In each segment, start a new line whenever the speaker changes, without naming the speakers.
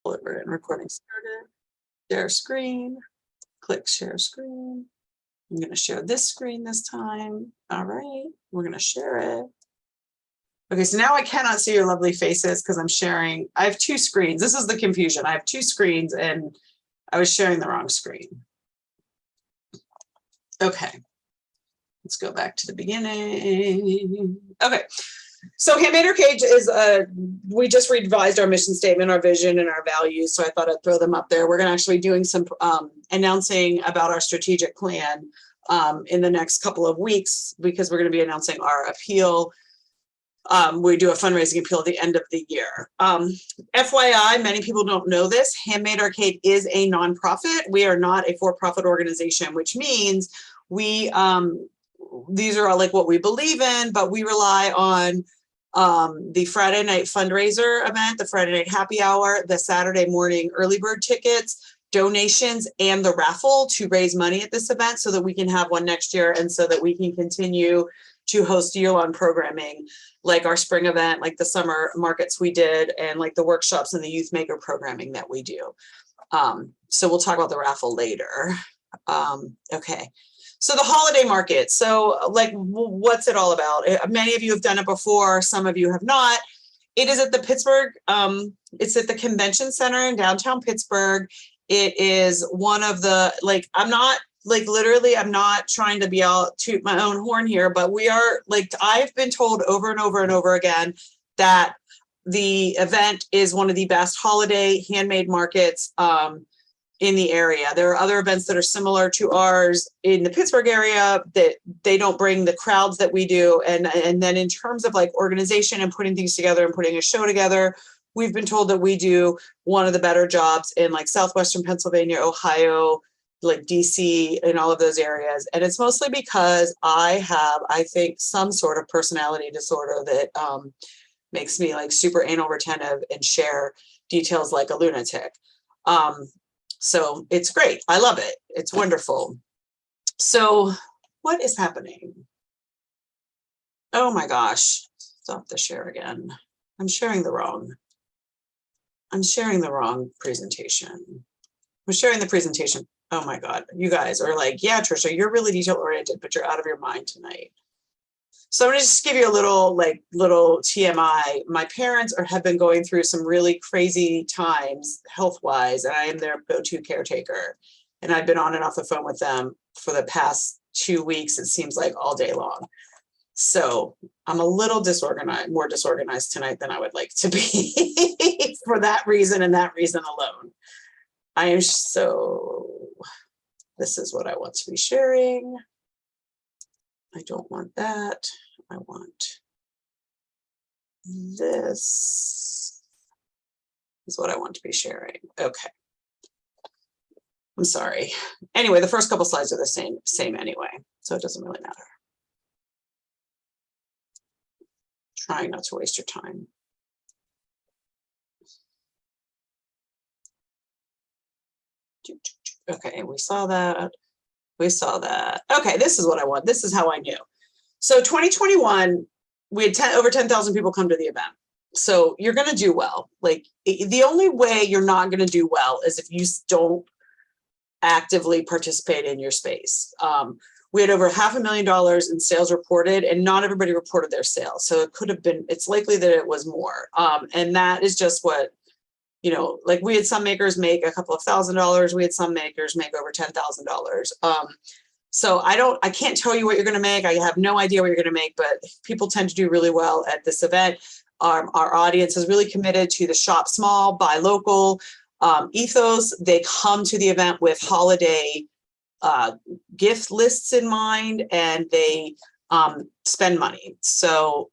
Over and recording started. Share screen. Click share screen. I'm going to share this screen this time. All right, we're going to share it. Okay, so now I cannot see your lovely faces because I'm sharing. I have two screens. This is the confusion. I have two screens and I was sharing the wrong screen. Okay, let's go back to the beginning. Okay. So Handmade Cage is we just revised our mission statement, our vision, and our values. So I thought I'd throw them up there. We're going to actually doing some announcing about our strategic plan in the next couple of weeks because we're going to be announcing our appeal. We do a fundraising appeal at the end of the year. FYI, many people don't know this. Handmade Arcade is a nonprofit. We are not a for-profit organization, which means we these are all like what we believe in, but we rely on the Friday night fundraiser event, the Friday night happy hour, the Saturday morning early bird tickets, donations, and the raffle to raise money at this event so that we can have one next year and so that we can continue to host year-long programming like our spring event, like the summer markets we did, and like the workshops and the youth maker programming that we do. So we'll talk about the raffle later. Okay. So the holiday market. So like, what's it all about? Many of you have done it before. Some of you have not. It is at the Pittsburgh. It's at the Convention Center in downtown Pittsburgh. It is one of the, like, I'm not like, literally, I'm not trying to be out toot my own horn here, but we are like, I've been told over and over and over again that the event is one of the best holiday handmade markets in the area. There are other events that are similar to ours in the Pittsburgh area that they don't bring the crowds that we do. And then in terms of like organization and putting things together and putting a show together, we've been told that we do one of the better jobs in like Southwestern Pennsylvania, Ohio, like DC, and all of those areas. And it's mostly because I have, I think, some sort of personality disorder that makes me like super anal retentive and share details like a lunatic. So it's great. I love it. It's wonderful. So what is happening? Oh my gosh. Stop the share again. I'm sharing the wrong presentation. I'm sharing the presentation. Oh my God. You guys are like, yeah, Trisha, you're really detail oriented, but you're out of your mind tonight. So I'm going to just give you a little TMI. My parents have been going through some really crazy times health-wise, and I am their go-to caretaker. And I've been on and off the phone with them for the past 2 weeks, it seems like all day long. So I'm a little disorganized, more disorganized tonight than I would like to be for that reason and that reason alone. This is what I want to be sharing. I don't want that. I want this. Is what I want to be sharing. Okay. I'm sorry. Anyway, the first couple slides are the same anyway, so it doesn't really matter. Trying not to waste your time. Okay, we saw that. We saw that. Okay, this is what I want. This is how I knew. So 2021, we had over 10,000 people come to the event. So you're going to do well. Like the only way you're not going to do well is if you don't actively participate in your space. We had over $500,000 in sales reported, and not everybody reported their sales. So it could have been, it's likely that it was more. And that is just what, you know, like we had some makers make a couple of $1,000s. We had some makers make over $10,000. So I can't tell you what you're going to make. I have no idea what you're going to make, but people tend to do really well at this event. Our audience is really committed to the shop small, buy local ethos. They come to the event with holiday gift lists in mind, and they spend money. So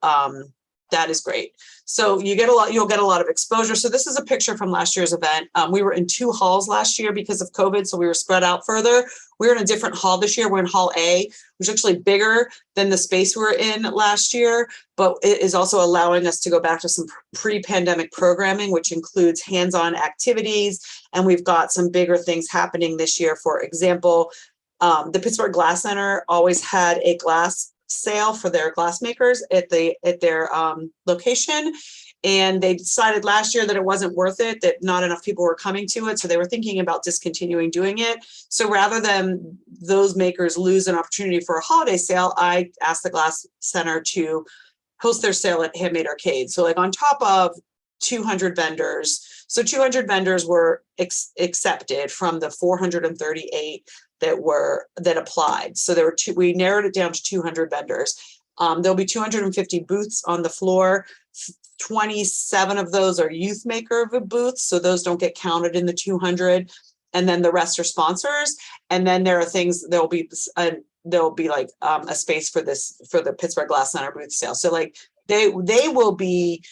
that is great. So you'll get a lot of exposure. So this is a picture from last year's event. We were in 2 halls last year because of COVID, so we were spread out further. We're in a different hall this year. We're in Hall A, which is actually bigger than the space we were in last year, but it is also allowing us to go back to some pre-pandemic programming, which includes hands-on activities. And we've got some bigger things happening this year. For example, the Pittsburgh Glass Center always had a glass sale for their glass makers at their location, And they decided last year that it wasn't worth it, that not enough people were coming to it. So they were thinking about discontinuing doing it. So rather than those makers lose an opportunity for a holiday sale, I asked the Glass Center to host their sale at Handmade Arcade. So like on top of 200 vendors, so 200 vendors were accepted from the 438 that applied. So there were we narrowed it down to 200 vendors. There'll be 250 booths on the floor. 27 of those are youth maker booths, so those don't get counted in the 200. And then the rest are sponsors. And then there are things, there'll be like a space for the Pittsburgh Glass Center booth sale. So like they will be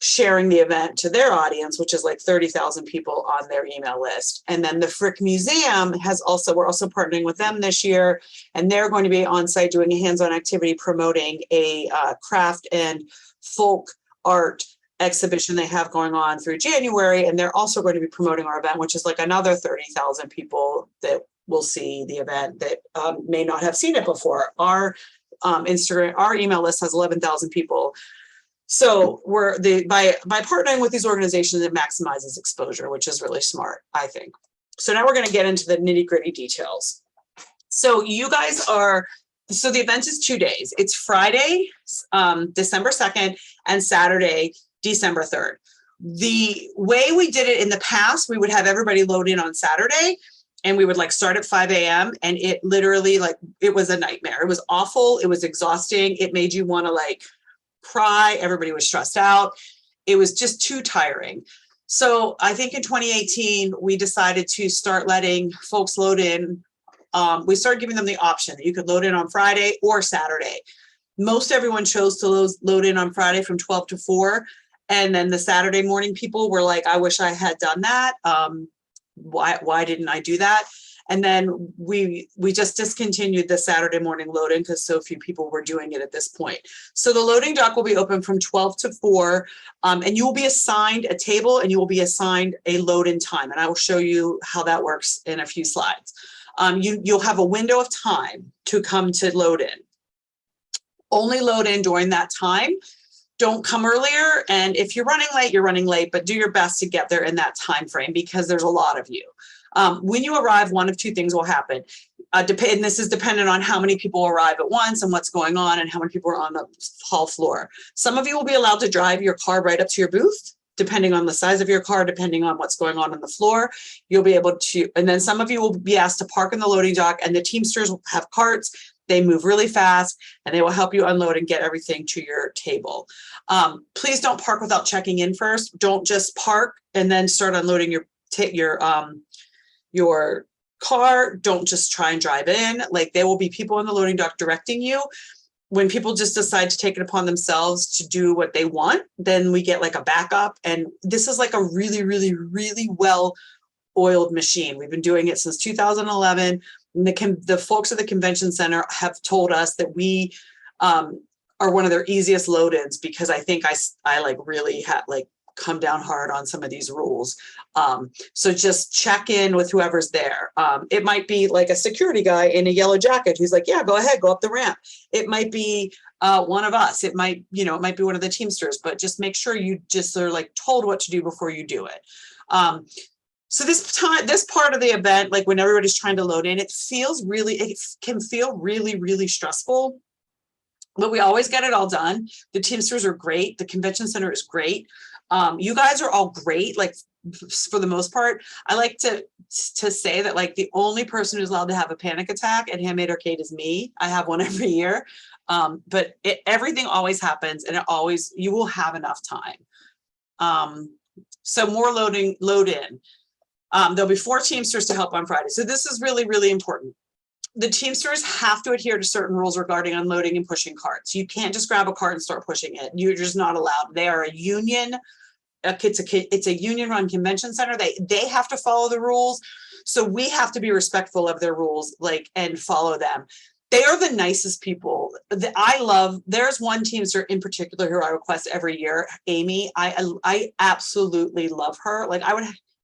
sharing the event to their audience, which is like 30,000 people on their email list. And then the Frick Museum we're also partnering with them this year, and they're going to be on site doing a hands-on activity promoting a craft and folk art exhibition they have going on through January. And they're also going to be promoting our event, which is like another 30,000 people that will see the event that may not have seen it before. Our email list has 11,000 people. So by partnering with these organizations, it maximizes exposure, which is really smart, I think. So now we're going to get into the nitty-gritty details. So so the event is 2 days. It's Friday, December 2nd, and Saturday, December 3rd. The way we did it in the past, we would have everybody load in on Saturday, and we would like start at 5 a.m. and it literally it was a nightmare. It was awful. It was exhausting. It made you want to cry. Everybody was stressed out. It was just too tiring. So I think in 2018, we decided to start letting folks load in. We started giving them the option that you could load in on Friday or Saturday. Most everyone chose to load in on Friday from 12 to 4. And then the Saturday morning people were like, I wish I had done that. Why didn't I do that? And then we just discontinued the Saturday morning load-in because so few people were doing it at this point. So the loading dock will be open from 12 to 4, and you will be assigned a table and you will be assigned a load-in time. And I will show you how that works in a few slides. You'll have a window of time to come to load in. Only load in during that time. Don't come earlier. And if you're running late, but do your best to get there in that time frame because there's a lot of you. When you arrive, one of two things will happen. And this is dependent on how many people arrive at once and what's going on and how many people are on the hall floor. Some of you will be allowed to drive your car right up to your booth, depending on the size of your car, depending on what's going on the floor. You'll be able to, and then some of you will be asked to park in the loading dock, and the Teamsters will have carts. They move really fast and they will help you unload and get everything to your table. Please don't park without checking in first. Don't just park and then start unloading your car. Don't just try and drive in. There will be people in the loading dock directing you. When people just decide to take it upon themselves to do what they want, then we get a backup. And this is a really, really, really well-oiled machine. We've been doing it since 2011. The folks at the convention center have told us that we are one of their easiest load-ins because I think I really had come down hard on some of these rules. So just check in with whoever's there. It might be a security guy in a yellow jacket who's like, yeah, go ahead, go up the ramp. It might be one of us. It might be one of the Teamsters, but just make sure you just are told what to do before you do it. So this part of the event, when everybody's trying to load in, it can feel really, really stressful, but we always get it all done. The Teamsters are great. The convention center is great. You guys are all great. For the most part, I like to say that the only person who's allowed to have a panic attack at Handmade Arcade is me. I have one every year. But everything always happens, and you will have enough time. So more load in. There'll be 4 Teamsters to help on Friday. So this is really, really important. The Teamsters have to adhere to certain rules regarding unloading and pushing carts. You can't just grab a cart and start pushing it. You're just not allowed. They are a union. It's a union-run convention center. They have to follow the rules. So we have to be respectful of their rules, and follow them. They are the nicest people. There's one Teamster in particular who I request every year, Amy. I absolutely love her.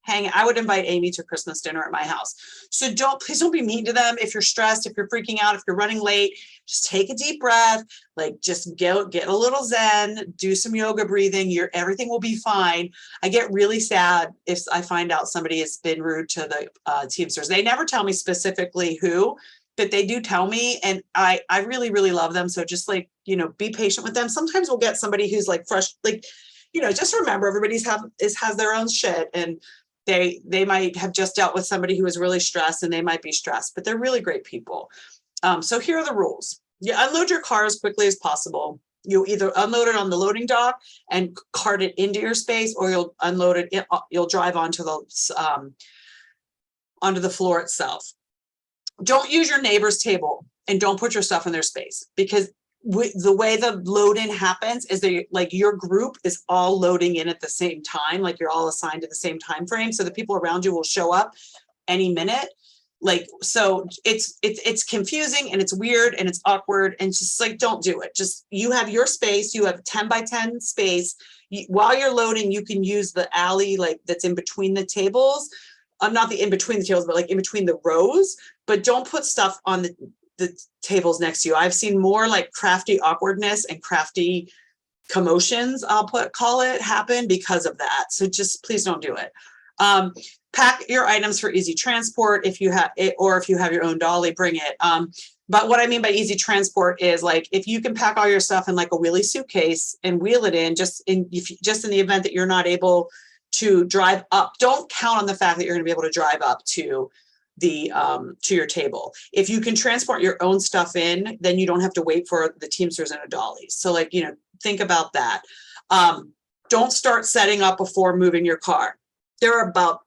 I would invite Amy to Christmas dinner at my house. So please don't be mean to them. If you're stressed, if you're freaking out, if you're running late, just take a deep breath, like just get a little Zen, do some yoga breathing. Everything will be fine. I get really sad if I find out somebody has been rude to the Teamsters. They never tell me specifically who, but they do tell me, and I really, really love them. So just like, be patient with them. Sometimes we'll get somebody who's like fresh, like, just remember everybody's has their own shit, and they might have just dealt with somebody who was really stressed, and they might be stressed, but they're really great people. So here are the rules. You unload your car as quickly as possible. You either unload it on the loading dock and cart it into your space, or you'll unload it, you'll drive onto the floor itself. Don't use your neighbor's table, and don't put your stuff in their space, because the way the load in happens is like your group is all loading in at the same time, like you're all assigned to the same time frame. So the people around you will show up any minute. Like, so it's confusing, and it's weird, and it's awkward, and just like, don't do it. Just, you have your space, you have 10 by 10 space. While you're loading, you can use the alley, like that's in between the tables. Not the in between the tables, but like in between the rows, but don't put stuff on the tables next to you. I've seen more like crafty awkwardness and crafty commotions, call it, happen because of that. So just please don't do it. Pack your items for easy transport. If you have it, or if you have your own dolly, bring it. But what I mean by easy transport is, like, if you can pack all your stuff in like a wheelie suitcase and wheel it in, just in the event that you're not able to drive up, don't count on the fact that you're going to be able to drive up to to your table. If you can transport your own stuff in, then you don't have to wait for the Teamsters and a dolly. So like, think about that. Don't start setting up before moving your car. There are about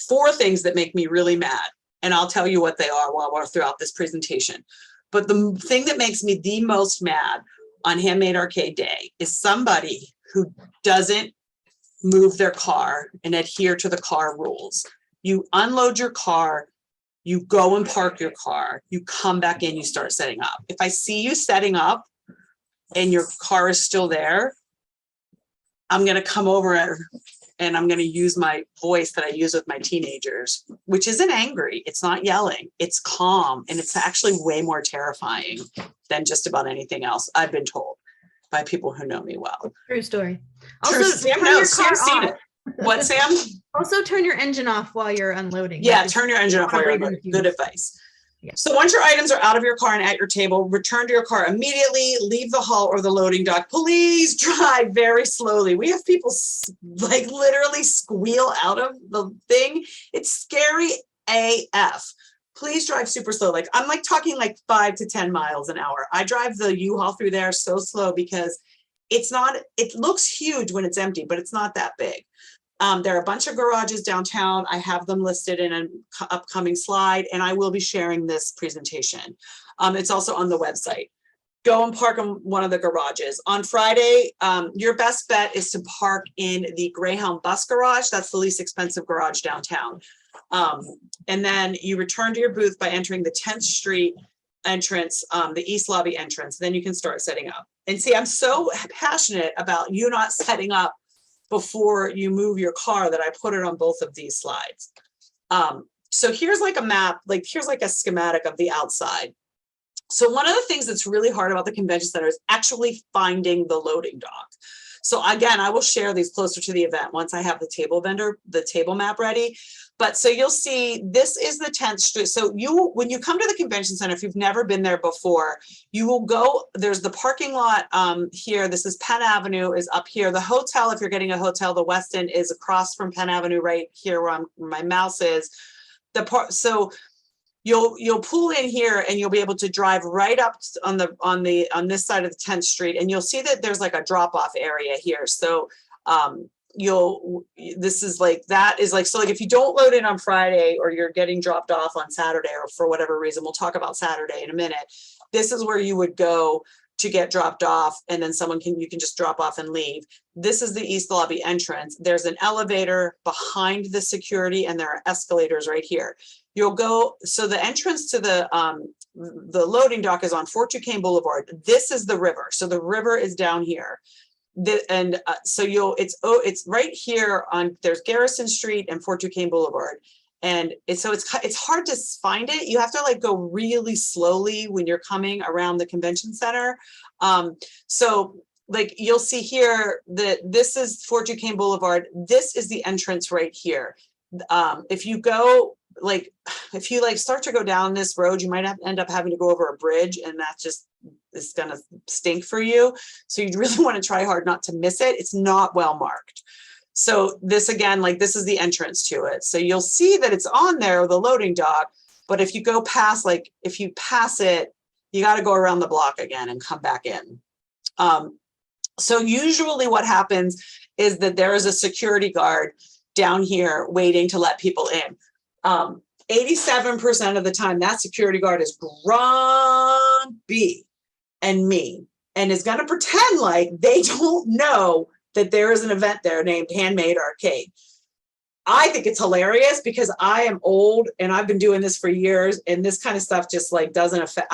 4 things that make me really mad, and I'll tell you what they are while we're throughout this presentation. But the thing that makes me the most mad on Handmade Arcade Day is somebody who doesn't move their car and adhere to the car rules. You unload your car, you go and park your car, you come back in, you start setting up. If I see you setting up and your car is still there, I'm going to come over and I'm going to use my voice that I use with my teenagers, which isn't angry. It's not yelling. It's calm. And it's actually way more terrifying than just about anything else, I've been told by people who know me well.
True story.
Also, Sam knows. Sam's seen it. What, Sam?
Also, turn your engine off while you're unloading.
Yeah, turn your engine off while you're unloading. Good advice. Yeah. So once your items are out of your car and at your table, return to your car immediately, leave the hall or the loading dock. Please drive very slowly. We have people like literally squeal out of the thing. It's scary AF. Please drive super slow. Like, I'm like talking like 5 to 10 miles an hour. I drive the U-Haul through there so slow because it looks huge when it's empty, but it's not that big. There are a bunch of garages downtown. I have them listed in an upcoming slide, and I will be sharing this presentation. It's also on the website. Go and park in one of the garages. On Friday, your best bet is to park in the Greyhound bus garage. That's the least expensive garage downtown. And then you return to your booth by entering the 10th Street entrance, the East Lobby entrance. Then you can start setting up. And see, I'm so passionate about you not setting up before you move your car that I put it on both of these slides. So here's like a map, like here's like a schematic of the outside. So one of the things that's really hard about the convention center is actually finding the loading dock. So again, I will share these closer to the event once I have the table map ready. But so you'll see, this is the 10th Street. So when you come to the convention center, if you've never been there before, you will go, there's the parking lot here. This is Penn Avenue is up here. The hotel, if you're getting a hotel, the Westin is across from Penn Avenue right here where my mouse is. So you'll pull in here and you'll be able to drive right up on this side of the 10th Street, and you'll see that there's like a drop-off area here. So this is like, that is like, so like if you don't load in on Friday or you're getting dropped off on Saturday or for whatever reason, we'll talk about Saturday in a minute, this is where you would go to get dropped off, and then you can just drop off and leave. This is the East Lobby entrance. There's an elevator behind the security, and there are escalators right here. You'll go, so the entrance to the loading dock is on Fort Duquesne Boulevard. This is the river. So the river is down here. So it's right here on, there's Garrison Street and Fort Duquesne Boulevard. And it's hard to find it. You have to like go really slowly when you're coming around the convention center. So like you'll see here that this is Fort Duquesne Boulevard. This is the entrance right here. If you go like, if you like start to go down this road, you might end up having to go over a bridge, and that just is gonna stink for you. So you really want to try hard not to miss it. It's not well marked. So this again, like this is the entrance to it. So you'll see that it's on there, the loading dock, but if you go past, like if you pass it, you got to go around the block again and come back in. So usually what happens is that there is a security guard down here waiting to let people in. 87% of the time, that security guard is grumpy and mean and is going to pretend like they don't know that there is an event there named Handmade Arcade. I think it's hilarious because I am old and I've been doing this for years, and this kind of stuff just like doesn't affect,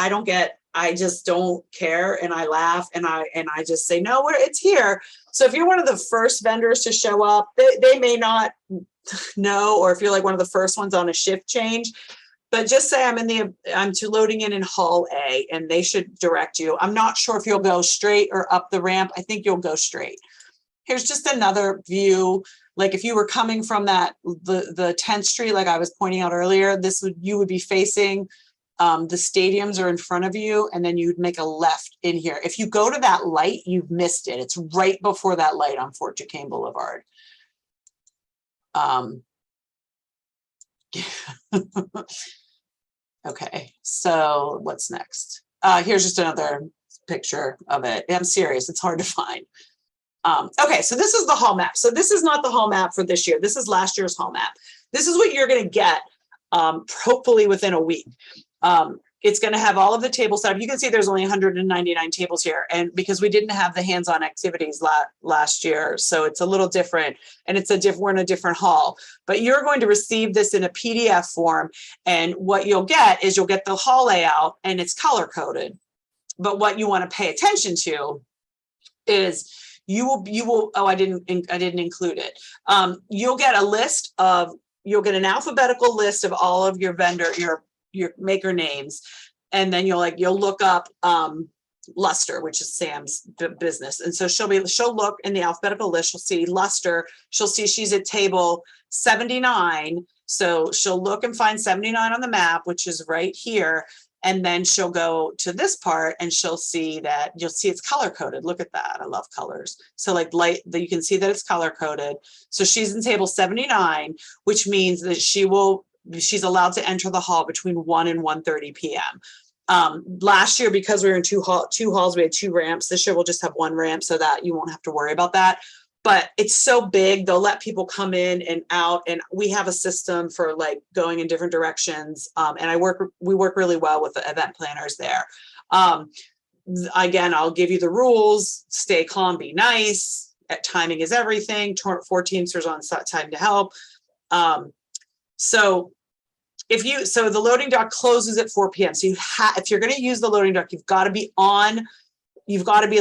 I just don't care, and I laugh and I just say, no, it's here. So if you're one of the first vendors to show up, they may not know, or if you're like one of the first ones on a shift change, but just say I'm loading in Hall A, and they should direct you. I'm not sure if you'll go straight or up the ramp. I think you'll go straight. Here's just another view. Like if you were coming from the 10th Street, like I was pointing out earlier, you would be facing the stadiums are in front of you, and then you'd make a left in here. If you go to that light, you've missed it. It's right before that light on Fort Duquesne Boulevard. Okay, so what's next? Here's just another picture of it. I'm serious, it's hard to find. Okay, so this is the hall map. So this is not the hall map for this year. This is last year's hall map. This is what you're going to get hopefully within a week. It's going to have all of the table set up. You can see there's only 199 tables here, and because we didn't have the hands-on activities last year, so it's a little different, and we're in a different hall. But you're going to receive this in a PDF form, and what you'll get is you'll get the hall layout, and it's color coded. But what you want to pay attention to is you will oh, I didn't include it. You'll get an alphabetical list of all of your your maker names, and then you'll look up Luster, which is Sam's business, and so she'll look in the alphabetical list. She'll see Luster. She'll see she's at table 79, so she'll look and find 79 on the map, which is right here. And then she'll go to this part, and she'll see that you'll see it's color coded. Look at that. I love colors. So like you can see that it's color coded. So she's in table 79, which means that she's allowed to enter the hall between 1 and 1:30 p.m. Last year, because we were in two halls, we had 2 ramps. This year we'll just have 1 ramp, so that you won't have to worry about that. But it's so big, they'll let people come in and out, and we have a system for like going in different directions. And we work really well with the event planners there. Again, I'll give you the rules: stay calm, be nice. Timing is everything. 4 Teamsters on time to help. So the loading dock closes at 4 p.m. So if you're going to use the loading dock, you've got to be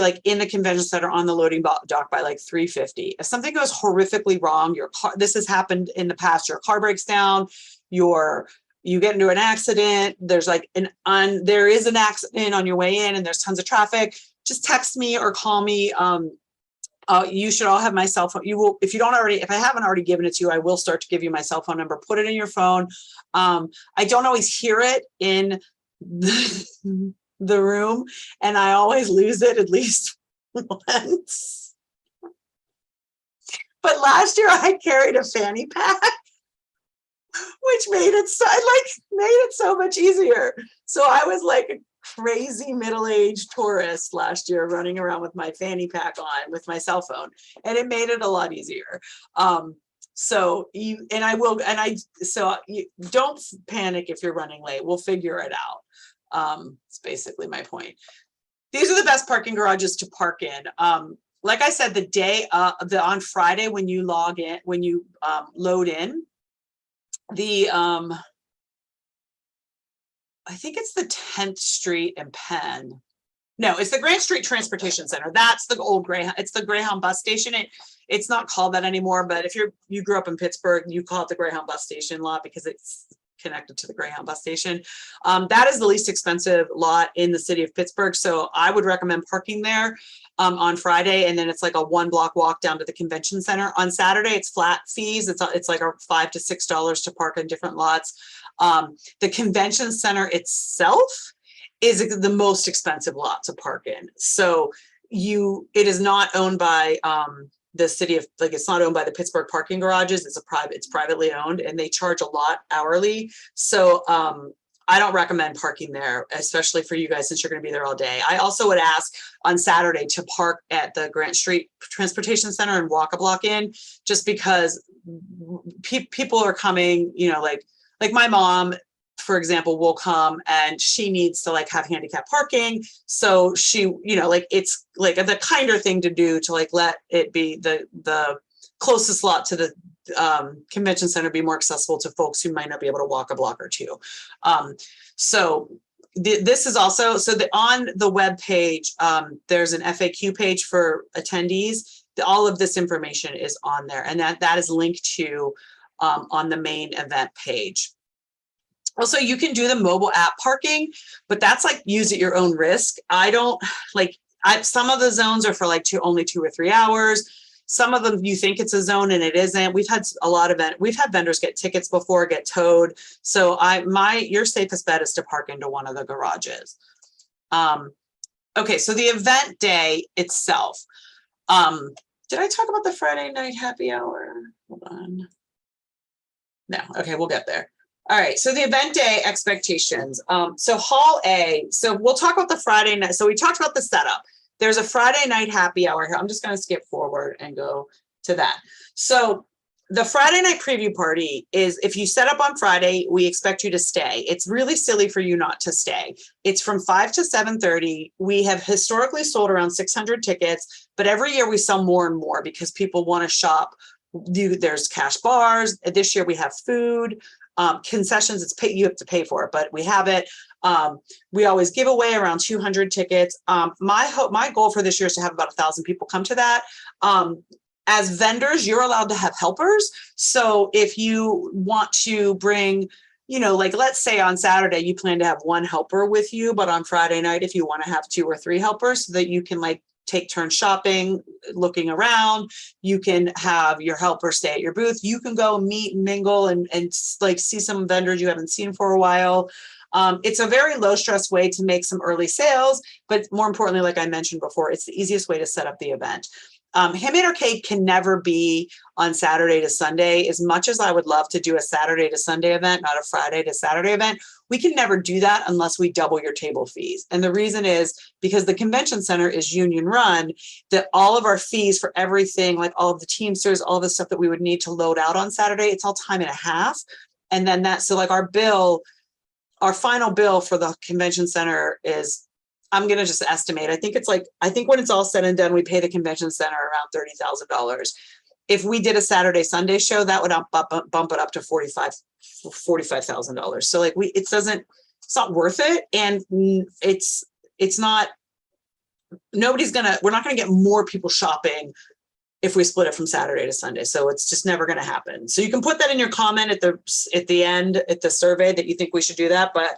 like in the convention center on the loading dock by like 3:50. If something goes horrifically wrong, this has happened in the past, your car breaks down, you get into an accident, there's like there is an accident on your way in and there's tons of traffic, just text me or call me. You should all have my cell phone. If I haven't already given it to you, I will start to give you my cell phone number. Put it in your phone. I don't always hear it in the room, and I always lose it at least once. But last year I carried a fanny pack, which made it so much easier. So I was like a crazy middle-aged tourist last year running around with my fanny pack on with my cell phone, and it made it a lot easier. So don't panic if you're running late. We'll figure it out. It's basically my point. These are the best parking garages to park in. Like I said, on Friday when you load in, I think it's the 10th Street and Penn. No, it's the Grant Street Transportation Center. That's the old Greyhound. It's the Greyhound bus station. It's not called that anymore, but if you grew up in Pittsburgh, you call it the Greyhound bus station lot because it's connected to the Greyhound bus station. That is the least expensive lot in the city of Pittsburgh. So I would recommend parking there on Friday. And then it's like a 1 block walk down to the convention center. On Saturday, it's flat fees. It's like a $5 to $6 to park in different lots. The convention center itself is the most expensive lot to park in. So it is not owned by the city of, like, it's not owned by the Pittsburgh parking garages. It's privately owned, and they charge a lot hourly. So I don't recommend parking there, especially for you guys, since you're going to be there all day. I also would ask on Saturday to park at the Grant Street Transportation Center and walk a block in, just because people are coming, like my mom, for example, will come and she needs to have handicap parking. So she, it's like the kinder thing to do to let it be the closest lot to the convention center be more accessible to folks who might not be able to walk a block or two. This is also, on the web page, there's an FAQ page for attendees. All of this information is on there, and that is linked to on the main event page. Also, you can do the mobile app parking, but that's use at your own risk. Some of the zones are for only 2 or 3 hours. Some of them you think it's a zone and it isn't. We've had we've had vendors get tickets before, get towed. So your safest bet is to park into one of the garages. Okay, so the event day itself. Did I talk about the Friday night happy hour? Hold on. No, okay, we'll get there. All right, so the event day expectations. So Hall A, so we'll talk about the Friday night. So we talked about the setup. There's a Friday night happy hour here. I'm just going to skip forward and go to that. So the Friday night preview party is, if you set up on Friday, we expect you to stay. It's really silly for you not to stay. It's from 5 to 7:30. We have historically sold around 600 tickets, but every year we sell more and more because people want to shop. There's cash bars. This year we have food. Concessions, you have to pay for it, but we have it. We always give away around 200 tickets. My goal for this year is to have about 1,000 people come to that. As vendors, you're allowed to have helpers. So if you want to bring, let's say on Saturday, you plan to have 1 helper with you, but on Friday night, if you want to have 2 or 3 helpers so that you can take turns shopping, looking around, you can have your helper stay at your booth. You can go meet and mingle and see some vendors you haven't seen for a while. It's a very low stress way to make some early sales, but more importantly, like I mentioned before, it's the easiest way to set up the event. Handmade Arcade can never be on Saturday to Sunday. As much as I would love to do a Saturday to Sunday event, not a Friday to Saturday event, we can never do that unless we double your table fees. And the reason is because the convention center is union run, that all of our fees for everything, like all of the Teamsters, all the stuff that we would need to load out on Saturday, it's all time and a half. And then our final bill for the convention center is, I'm going to just estimate. I think when it's all said and done, we pay the convention center around $30,000. If we did a Saturday, Sunday show, that would bump it up to $45,000. So it's not worth it. And we're not going to get more people shopping if we split it from Saturday to Sunday. So it's just never going to happen. So you can put that in your comment at the end, at the survey, that you think we should do that, but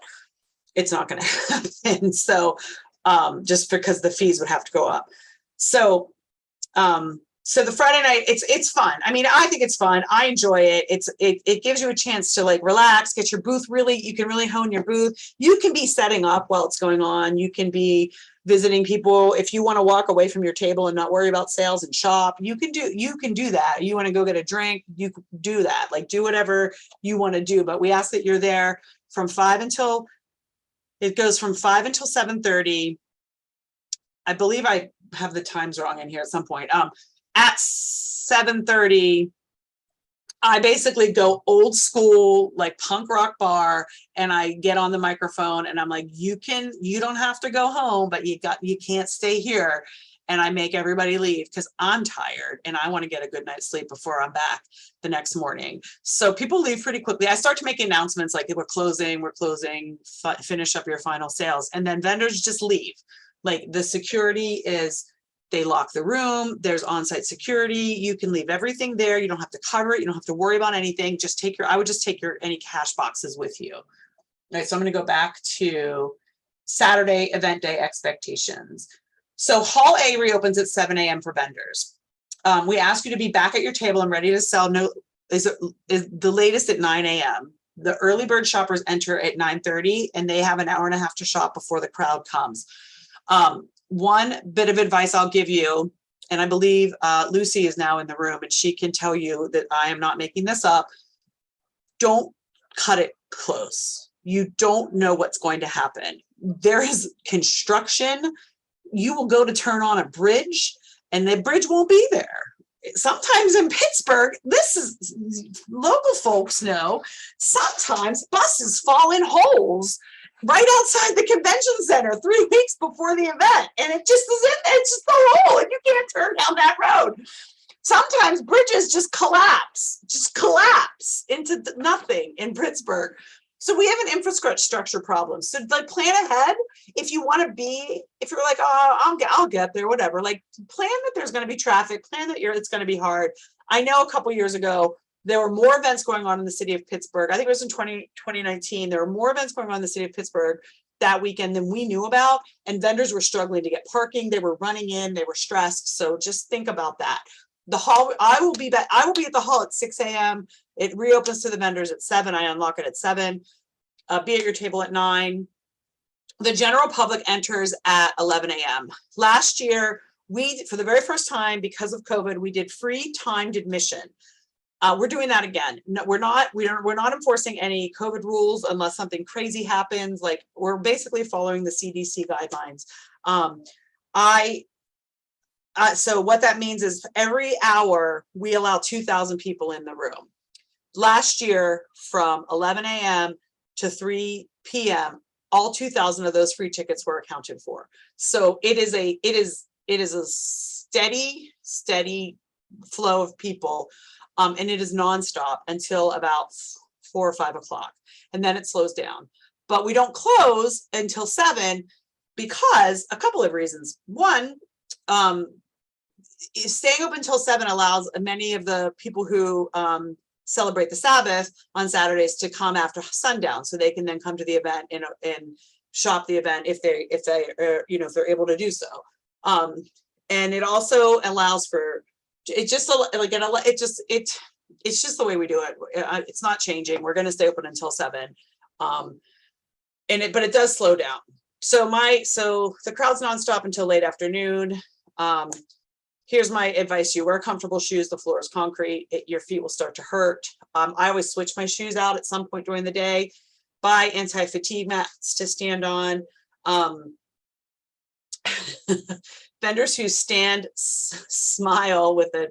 it's not going to happen. So just because the fees would have to go up. So the Friday night, it's fun. I mean, I think it's fun. I enjoy it. It gives you a chance to relax, get your booth you can really hone your booth. You can be setting up while it's going on. You can be visiting people. If you want to walk away from your table and not worry about sales and shop, you can do that. You want to go get a drink, you can do that. Do whatever you want to do. But we ask that you're there from 5 until 7:30. I believe I have the times wrong in here at some point. At 7:30, I basically go old school, punk rock bar, and I get on the microphone and I'm like, you don't have to go home, but you can't stay here. And I make everybody leave because I'm tired and I want to get a good night's sleep before I'm back the next morning. So people leave pretty quickly. I start to make announcements like we're closing, finish up your final sales. And then vendors just leave. Like the security is, they lock the room, there's on-site security, you can leave everything there, you don't have to cover it, you don't have to worry about anything, just take your, I would just take your any cash boxes with you. All right, so I'm going to go back to Saturday event day expectations. So Hall A reopens at 7 a.m. for vendors. We ask you to be back at your table and ready to sell. Is the latest at 9 a.m. The early bird shoppers enter at 9:30 and they have an hour and a half to shop before the crowd comes. One bit of advice I'll give you, and I believe Lucy is now in the room and she can tell you that I am not making this up. Don't cut it close. You don't know what's going to happen. There is construction. You will go to turn on a bridge and the bridge won't be there. Sometimes in Pittsburgh, this is, local folks know, sometimes buses fall in holes right outside the convention center 3 weeks before the event. And it just is, it's just a hole and you can't turn down that road. Sometimes bridges just collapse into nothing in Pittsburgh. So we have an infrastructure problem. So like plan ahead. If you want to be, if you're like, oh, I'll get there, whatever, like plan that there's going to be traffic, plan that it's going to be hard. I know a couple years ago, there were more events going on in the city of Pittsburgh. I think it was in 2019. There were more events going on in the city of Pittsburgh that weekend than we knew about. And vendors were struggling to get parking. They were running in, they were stressed. So just think about that. The hall, I will be at the hall at 6 a.m. It reopens to the vendors at 7. I unlock it at 7. Be at your table at 9. The general public enters at 11 a.m. Last year, we, for the very first time, because of COVID, we did free timed admission. We're doing that again. No, we're not enforcing any COVID rules unless something crazy happens. Like we're basically following the CDC guidelines. So what that means is every hour we allow 2,000 people in the room. Last year from 11 a.m. to 3 p.m., all 2,000 of those free tickets were accounted for. So it is a steady flow of people. And it is nonstop until about 4 or 5 o'clock. And then it slows down. But we don't close until 7 because a couple of reasons. One, staying open until 7 allows many of the people who celebrate the Sabbath on Saturdays to come after sundown, so they can then come to the event and shop the event if they're able to do so. And it also allows for, it's just the way we do it. It's not changing. We're going to stay open until 7. But it does slow down. So the crowd's nonstop until late afternoon. Here's my advice. You wear comfortable shoes. The floor is concrete. Your feet will start to hurt. I always switch my shoes out at some point during the day. Buy anti-fatigue mats to stand on. Vendors who stand, smile with a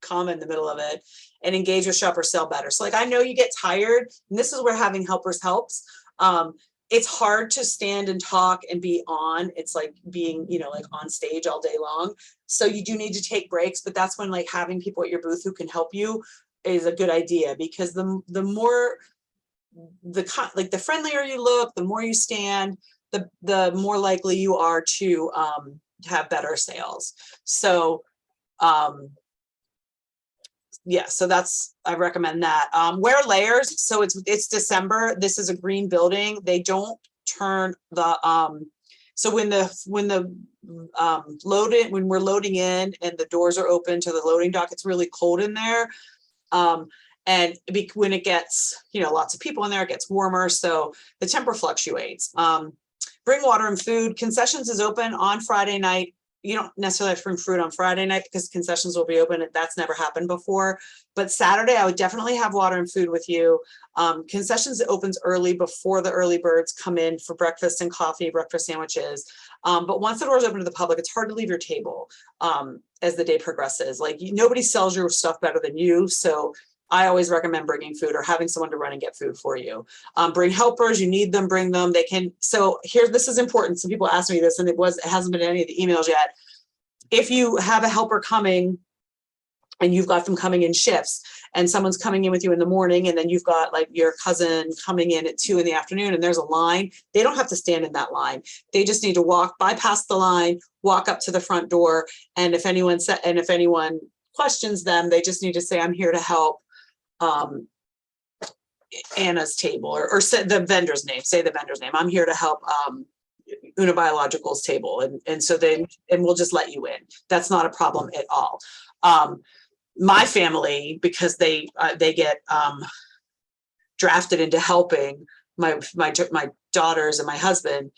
comma in the middle of it, and engage with shoppers sell better. So like, I know you get tired, and this is where having helpers helps. It's hard to stand and talk and be on. It's like being, like on stage all day long. So you do need to take breaks, but that's when like having people at your booth who can help you is a good idea, because the more, the friendlier you look, the more you stand, the more likely you are to have better sales. So yeah, so I recommend that. Wear layers. So it's December. This is a green building. They don't turn the so when we're loading in and the doors are open to the loading dock, it's really cold in there. And when it gets, lots of people in there, it gets warmer. So the temper fluctuates. Bring water and food. Concessions is open on Friday night. You don't necessarily have to bring fruit on Friday night because concessions will be open. That's never happened before. But Saturday, I would definitely have water and food with you. Concessions opens early before the early birds come in for breakfast and coffee, breakfast sandwiches. But once the doors open to the public, it's hard to leave your table as the day progresses. Like nobody sells your stuff better than you. So I always recommend bringing food or having someone to run and get food for you. Bring helpers, you need them, bring them. They can, so here, this is important. Some people ask me this and it hasn't been in any of the emails yet. If you have a helper coming and you've got them coming in shifts, and someone's coming in with you in the morning, and then you've got like your cousin coming in at 2 PM, and there's a line, they don't have to stand in that line. They just need to bypass the line, walk up to the front door. And if anyone questions them, they just need to say, I'm here to help Anna's table, or say the vendor's name, I'm here to help Una Biological's table. And so we'll just let you in. That's not a problem at all. My family, because they get drafted into helping my daughters and my husband,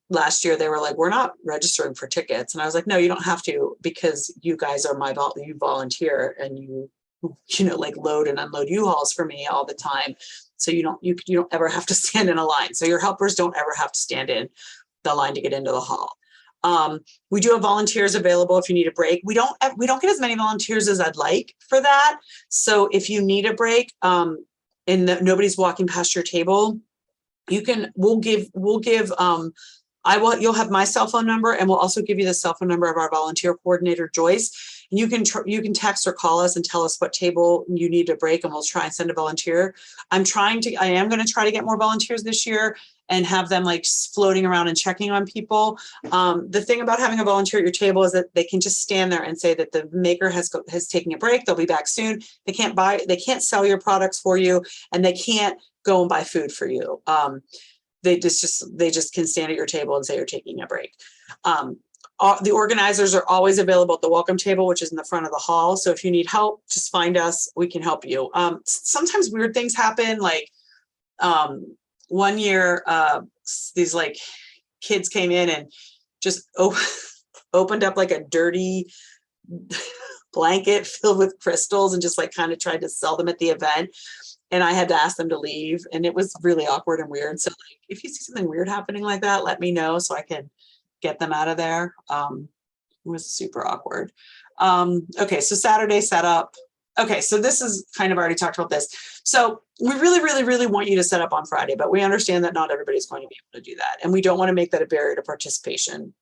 last year they were like, we're not registering for tickets. And I was like, no, you don't have to, because you guys are you volunteer, and you like load and unload U-Hauls for me all the time. So you don't ever have to stand in a line. So your helpers don't ever have to stand in the line to get into the hall. We do have volunteers available if you need a break. We don't get as many volunteers as I'd like for that. So if you need a break, and nobody's walking past your table, you'll have my cell phone number, and we'll also give you the cell phone number of our volunteer coordinator, Joyce. And you can text or call us and tell us what table you need a break, and we'll try and send a volunteer. I am going to try to get more volunteers this year and have them like floating around and checking on people. The thing about having a volunteer at your table is that they can just stand there and say that the maker has taken a break. They'll be back soon. They can't sell your products for you, and they can't go and buy food for you. They just can stand at your table and say you're taking a break. The organizers are always available at the welcome table, which is in the front of the hall. So if you need help, just find us. We can help you. Sometimes weird things happen. Like one year, these like kids came in and just opened up like a dirty blanket filled with crystals and just like kind of tried to sell them at the event. And I had to ask them to leave, and it was really awkward and weird. So like, if you see something weird happening like that, let me know so I can get them out of there. It was super awkward. Okay, so Saturday setup. Okay, so this is kind of already talked about this. So we really, really, really want you to set up on Friday, but we understand that not everybody's going to be able to do that. And we don't want to make that a barrier to participation.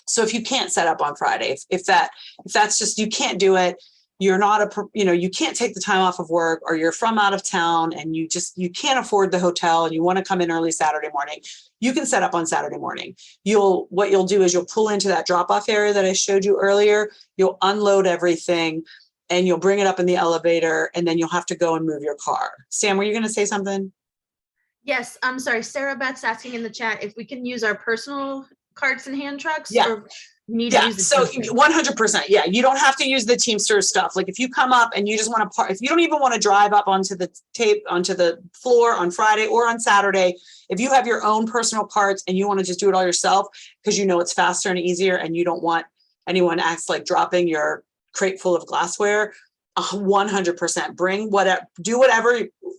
So if you can't set up on Friday, if that's just, you can't do it, you're not you can't take the time off of work, or you're from out of town and you can't afford the hotel and you want to come in early Saturday morning, you can set up on Saturday morning. What you'll do is you'll pull into that drop-off area that I showed you earlier. You'll unload everything and you'll bring it up in the elevator, and then you'll have to go and move your car. Sam, were you going to say something?
Yes, I'm sorry. Sarah Beth's asking in the chat if we can use our personal carts and hand trucks.
Yeah.
Or need to
Yeah,
use the
so
Teamsters?
100%. Yeah, you don't have to use the Teamsters stuff. Like if you come up and you just want to if you don't even want to drive up onto the floor on Friday or on Saturday, if you have your own personal carts and you want to just do it all yourself because you know it's faster and easier, and you don't want anyone acts like dropping your crate full of glassware, 100%. Do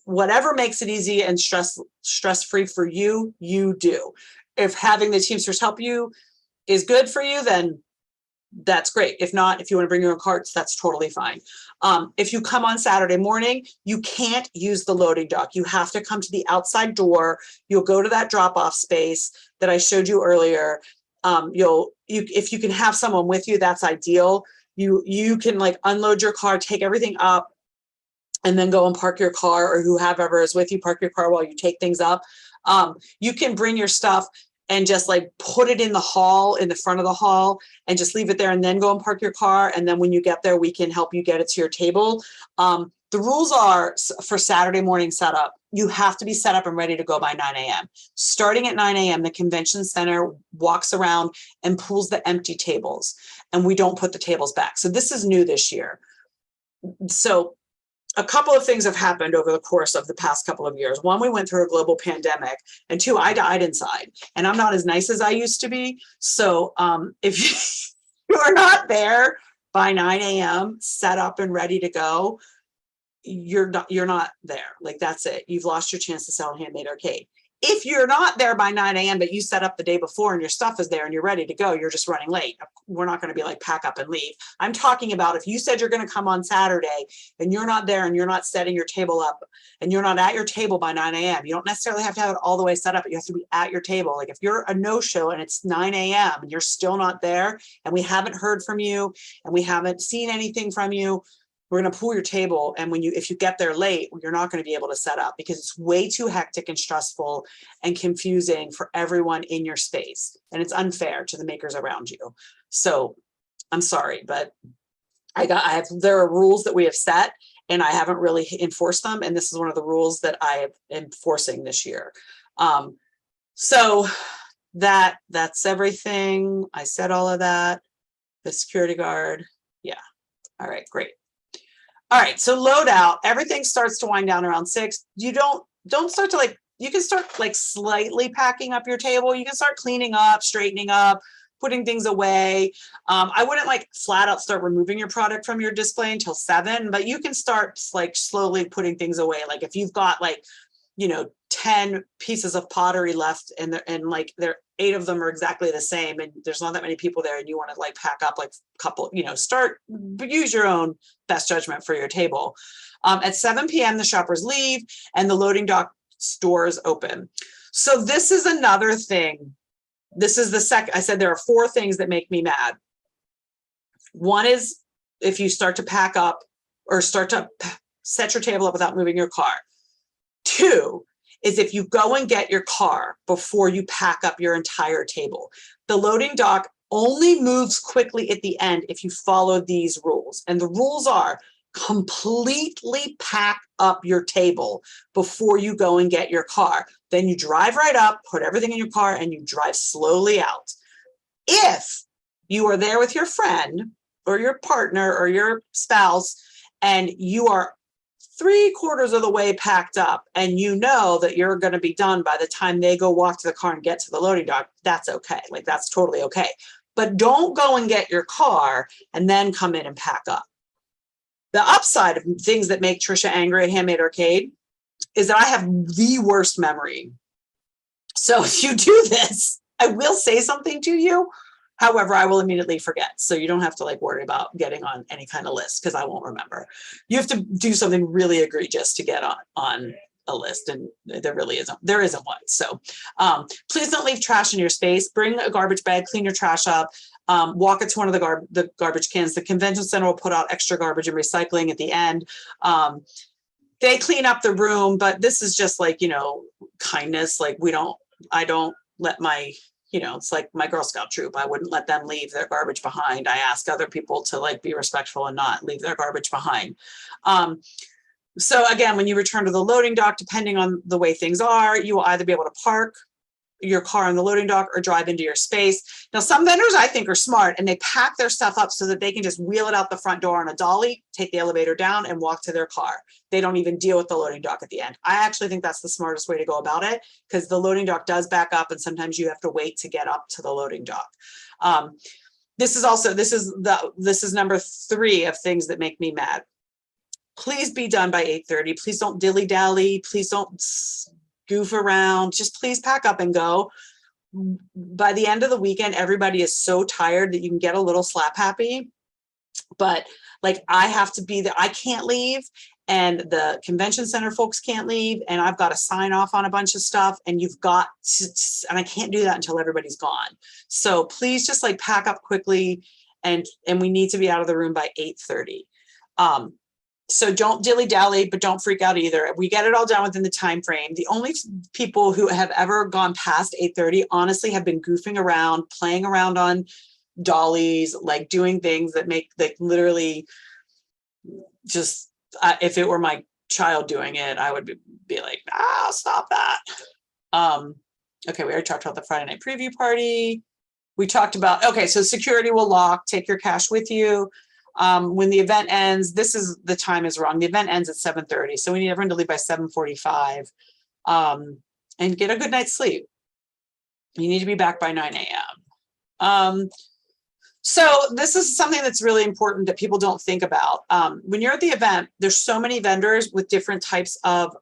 whatever makes it easy and stress-free for you, you do. If having the Teamsters help you is good for you, then that's great. If not, if you want to bring your own carts, that's totally fine. If you come on Saturday morning, you can't use the loading dock. You have to come to the outside door. You'll go to that drop-off space that I showed you earlier. If you can have someone with you, that's ideal. You can like unload your car, take everything up, and then go and park your car, or whoever is with you, park your car while you take things up. You can bring your stuff and just like put it in the hall, in the front of the hall, and just leave it there, and then go and park your car. And then when you get there, we can help you get it to your table. The rules are for Saturday morning setup, you have to be set up and ready to go by 9 AM. Starting at 9 AM, the convention center walks around and pulls the empty tables, and we don't put the tables back. So this is new this year. So a couple of things have happened over the course of the past couple of years. One, we went through a global pandemic, and two, I died inside, and I'm not as nice as I used to be. So if you are not there by 9 AM, set up and ready to go, you're not there. Like, that's it. You've lost your chance to sell Handmade Arcade. If you're not there by 9 a.m., but you set up the day before and your stuff is there and you're ready to go, you're just running late. We're not going to be like pack up and leave. I'm talking about if you said you're going to come on Saturday and you're not there and you're not setting your table up and you're not at your table by 9 a.m., you don't necessarily have to have it all the way set up, but you have to be at your table. Like if you're a no-show and it's 9 a.m. and you're still not there and we haven't heard from you and we haven't seen anything from you, we're going to pull your table. And if you get there late, you're not going to be able to set up because it's way too hectic and stressful and confusing for everyone in your space. And it's unfair to the makers around you. So I'm sorry, but there are rules that we have set and I haven't really enforced them. And this is one of the rules that I am enforcing this year. So that's everything. I said all of that. The security guard. Yeah. All right, great. All right, so load out. Everything starts to wind down around 6. You don't start to you can start slightly packing up your table. You can start cleaning up, straightening up, putting things away. I wouldn't flat out start removing your product from your display until 7, but you can start slowly putting things away. Like if you've got 10 pieces of pottery left and they're 8 of them are exactly the same and there's not that many people there and you want to pack up a couple, use your own best judgment for your table. At 7 p.m. the shoppers leave and the loading dock stores open. So this is another thing. This is the second. I said there are 4 things that make me mad. One is if you start to pack up or start to set your table up without moving your car. 2 is if you go and get your car before you pack up your entire table. The loading dock only moves quickly at the end if you follow these rules. And the rules are completely pack up your table before you go and get your car. Then you drive right up, put everything in your car, and you drive slowly out. If you are there with your friend or your partner or your spouse and you are 3/4 of the way packed up and you know that you're going to be done by the time they go walk to the car and get to the loading dock, that's okay. That's totally okay. But don't go and get your car and then come in and pack up. The upside of things that make Trisha angry at Handmade Arcade is that I have the worst memory. So if you do this, I will say something to you. However, I will immediately forget. So you don't have to worry about getting on any kind of list because I won't remember. You have to do something really egregious to get on a list, and there isn't one. So please don't leave trash in your space. Bring a garbage bag, clean your trash up, walk it to one of the garbage cans. The convention center will put out extra garbage and recycling at the end. They clean up the room, but this is just kindness. I don't let my, it's like my Girl Scout troop. I wouldn't let them leave their garbage behind. I ask other people to be respectful and not leave their garbage behind. So again, when you return to the loading dock, depending on the way things are, you will either be able to park your car on the loading dock or drive into your space. Now, some vendors I think are smart and they pack their stuff up so that they can just wheel it out the front door on a dolly, take the elevator down and walk to their car. They don't even deal with the loading dock at the end. I actually think that's the smartest way to go about it because the loading dock does back up and sometimes you have to wait to get up to the loading dock. This is number 3 of things that make me mad. Please be done by 8:30. Please don't dilly-dally. Please don't goof around. Just please pack up and go. By the end of the weekend, everybody is so tired that you can get a little slap happy. But I have to be there. I can't leave. And the convention center folks can't leave. And I've got to sign off on a bunch of stuff. And and I can't do that until everybody's gone. So please just pack up quickly. And we need to be out of the room by 8:30. So don't dilly-dally, but don't freak out either. We get it all done within the time frame. The only people who have ever gone past 8:30 honestly have been goofing around, playing around on dollies, doing things that make literally just, if it were my child doing it, I would be like, stop that. Okay, we already talked about the Friday night preview party. We talked about, okay, so security will lock, take your cash with you. When the event ends, the time is wrong. The event ends at 7:30. So we need everyone to leave by 7:45 and get a good night's sleep. You need to be back by 9 a.m. So this is something that's really important that people don't think about. When you're at the event, there's so many vendors with different types of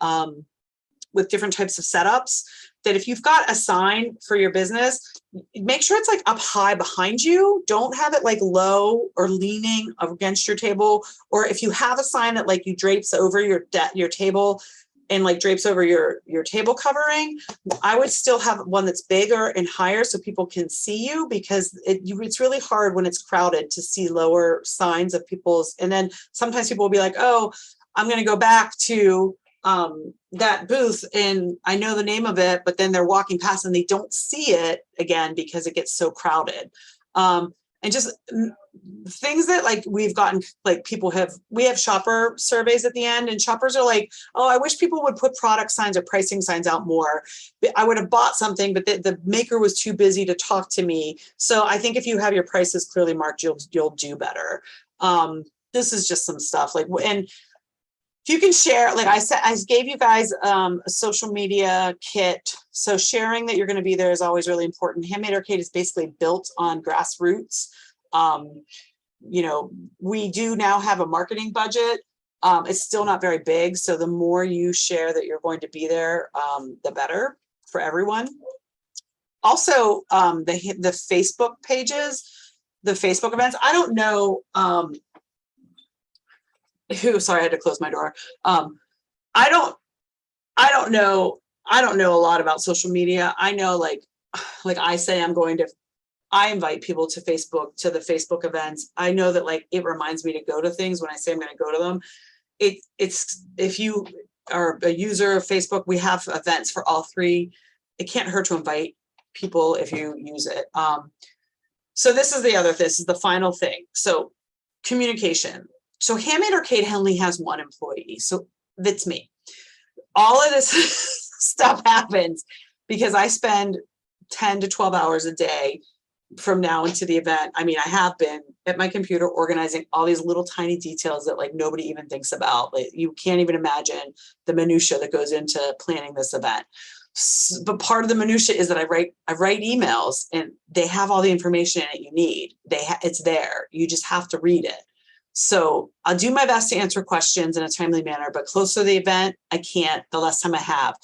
with different types of setups, that if you've got a sign for your business, make sure it's like up high behind you. Don't have it like low or leaning against your table. Or if you have a sign that like you drapes over your table and like drapes over your table covering, I would still have one that's bigger and higher so people can see you, because it's really hard when it's crowded to see lower signs of people's. And then sometimes people will be like, oh, I'm going to go back to that booth and I know the name of it, but then they're walking past and they don't see it again because it gets so crowded. And just things that like we've gotten, like we have shopper surveys at the end, and shoppers are like, oh, I wish people would put product signs or pricing signs out more. I would have bought something, but the maker was too busy to talk to me. So I think if you have your prices clearly marked, you'll do better. This is just some stuff like, and if you can share, like I said, I gave you guys a social media kit. So sharing that you're going to be there is always really important. Handmade Arcade is basically built on grassroots. You know, we do now have a marketing budget. It's still not very big. So the more you share that you're going to be there, the better for everyone. Also, the Facebook pages, the Facebook events, I don't know, sorry, I had to close my door. I don't know a lot about social media. I know like I say, I invite people to the Facebook events. I know that like, it reminds me to go to things when I say I'm going to go to them. It's, if you are a user of Facebook, we have events for all three. It can't hurt to invite people if you use it. So this is the final thing. So communication. So Handmade Arcade only has one employee. So that's me. All of this stuff happens because I spend 10 to 12 hours a day from now into the event. I mean, I have been at my computer organizing all these little tiny details that like nobody even thinks about. Like you can't even imagine the minutia that goes into planning this event. But part of the minutia is that I write emails and they have all the information that you need. It's there. You just have to read it. So I'll do my best to answer questions in a timely manner, but close to the event, I can't the last time I have.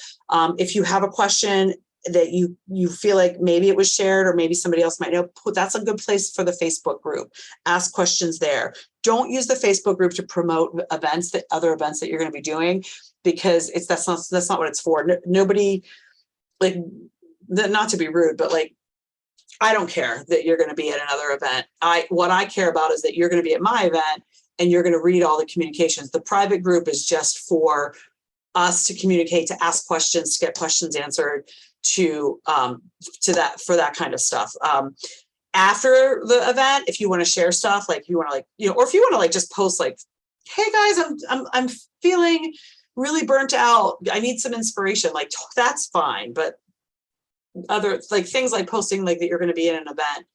If you have a question that you feel like maybe it was shared or maybe somebody else might know, that's a good place for the Facebook group. Ask questions there. Don't use the Facebook group to promote other events that you're going to be doing, because that's not what it's for. Nobody, like, not to be rude, but like, I don't care that you're going to be at another event. What I care about is that you're going to be at my event and you're going to read all the communications. The private group is just for us to communicate, to ask questions, to get questions answered, for that kind of stuff. After the event, if you want to share stuff, like you want to or if you want to like just post like, hey guys, I'm feeling really burnt out. I need some inspiration. Like that's fine. But other like things like posting like that you're going to be in an event,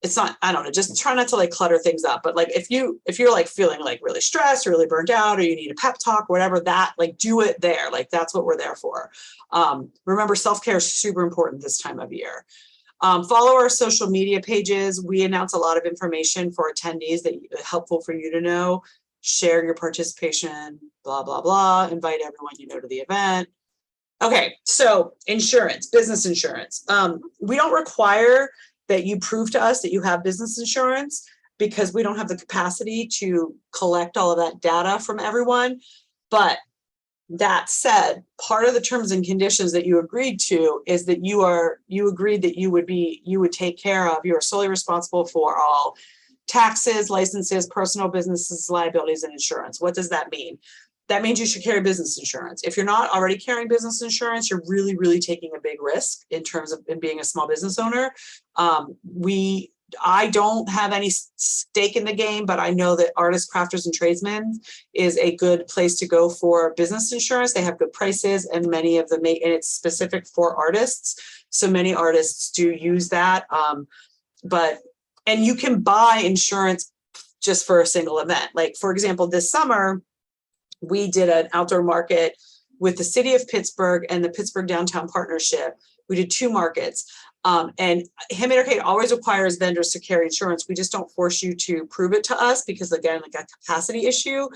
it's not, I don't know, just try not to like clutter things up. But like if you're like feeling like really stressed or really burnt out, or you need a pep talk, whatever, that like do it there. Like that's what we're there for. Remember, self-care is super important this time of year. Follow our social media pages. We announce a lot of information for attendees that helpful for you to know. Share your participation, blah, blah, blah. Invite everyone you know to the event. Okay, so insurance, business insurance. We don't require that you prove to us that you have business insurance because we don't have the capacity to collect all of that data from everyone. But that said, part of the terms and conditions that you agreed to is that you agreed that you would take care of, you are solely responsible for all taxes, licenses, personal businesses, liabilities, and insurance. What does that mean? That means you should carry business insurance. If you're not already carrying business insurance, you're really, really taking a big risk in terms of being a small business owner. I don't have any stake in the game, but I know that artists, crafters, and tradesmen is a good place to go for business insurance. They have good prices, and many of them and it's specific for artists. So many artists do use that. And you can buy insurance just for a single event. Like for example, this summer, we did an outdoor market with the city of Pittsburgh and the Pittsburgh Downtown Partnership. We did 2 markets. And Handmade Arcade always requires vendors to carry insurance. We just don't force you to prove it to us because, again, like a capacity issue.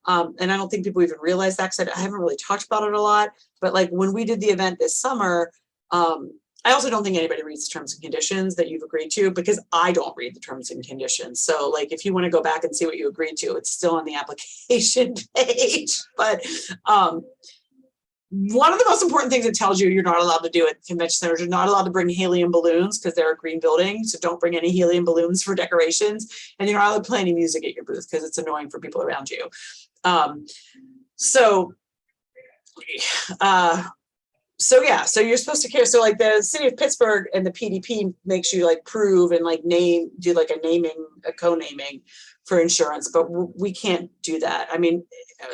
And I don't think people even realize that because I haven't really talked about it a lot. But like when we did the event this summer, I also don't think anybody reads the terms and conditions that you've agreed to because I don't read the terms and conditions. So like if you want to go back and see what you agreed to, it's still on the application page. But one of the most important things it tells you you're not allowed to do at convention centers, you're not allowed to bring helium balloons because they're a green building. So don't bring any helium balloons for decorations. And you're not allowed to play any music at your booth because it's annoying for people around you. So yeah, so you're supposed to care. So like the city of Pittsburgh and the PDP makes you like prove and like do like a co-naming for insurance, but we can't do that. I mean,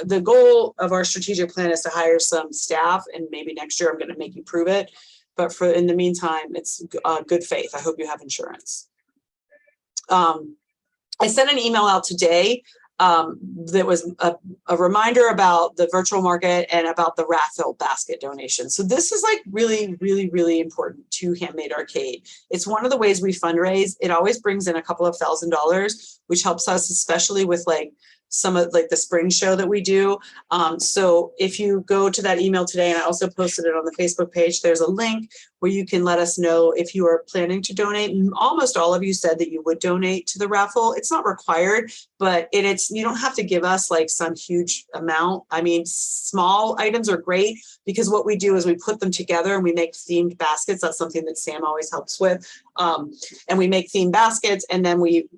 the goal of our strategic plan is to hire some staff, and maybe next year I'm going to make you prove it. But in the meantime, it's good faith. I hope you have insurance. I sent an email out today that was a reminder about the virtual market and about the raffle basket donation. So this is like really, really, really important to Handmade Arcade. It's one of the ways we fundraise. It always brings in a couple of $1,000s, which helps us, especially with like some of like the spring show that we do. So if you go to that email today, and I also posted it on the Facebook page, there's a link where you can let us know if you are planning to donate. Almost all of you said that you would donate to the raffle. It's not required, but you don't have to give us like some huge amount. I mean, small items are great because what we do is we put them together and we make themed baskets. That's something that Sam always helps with. And we make themed baskets, and then we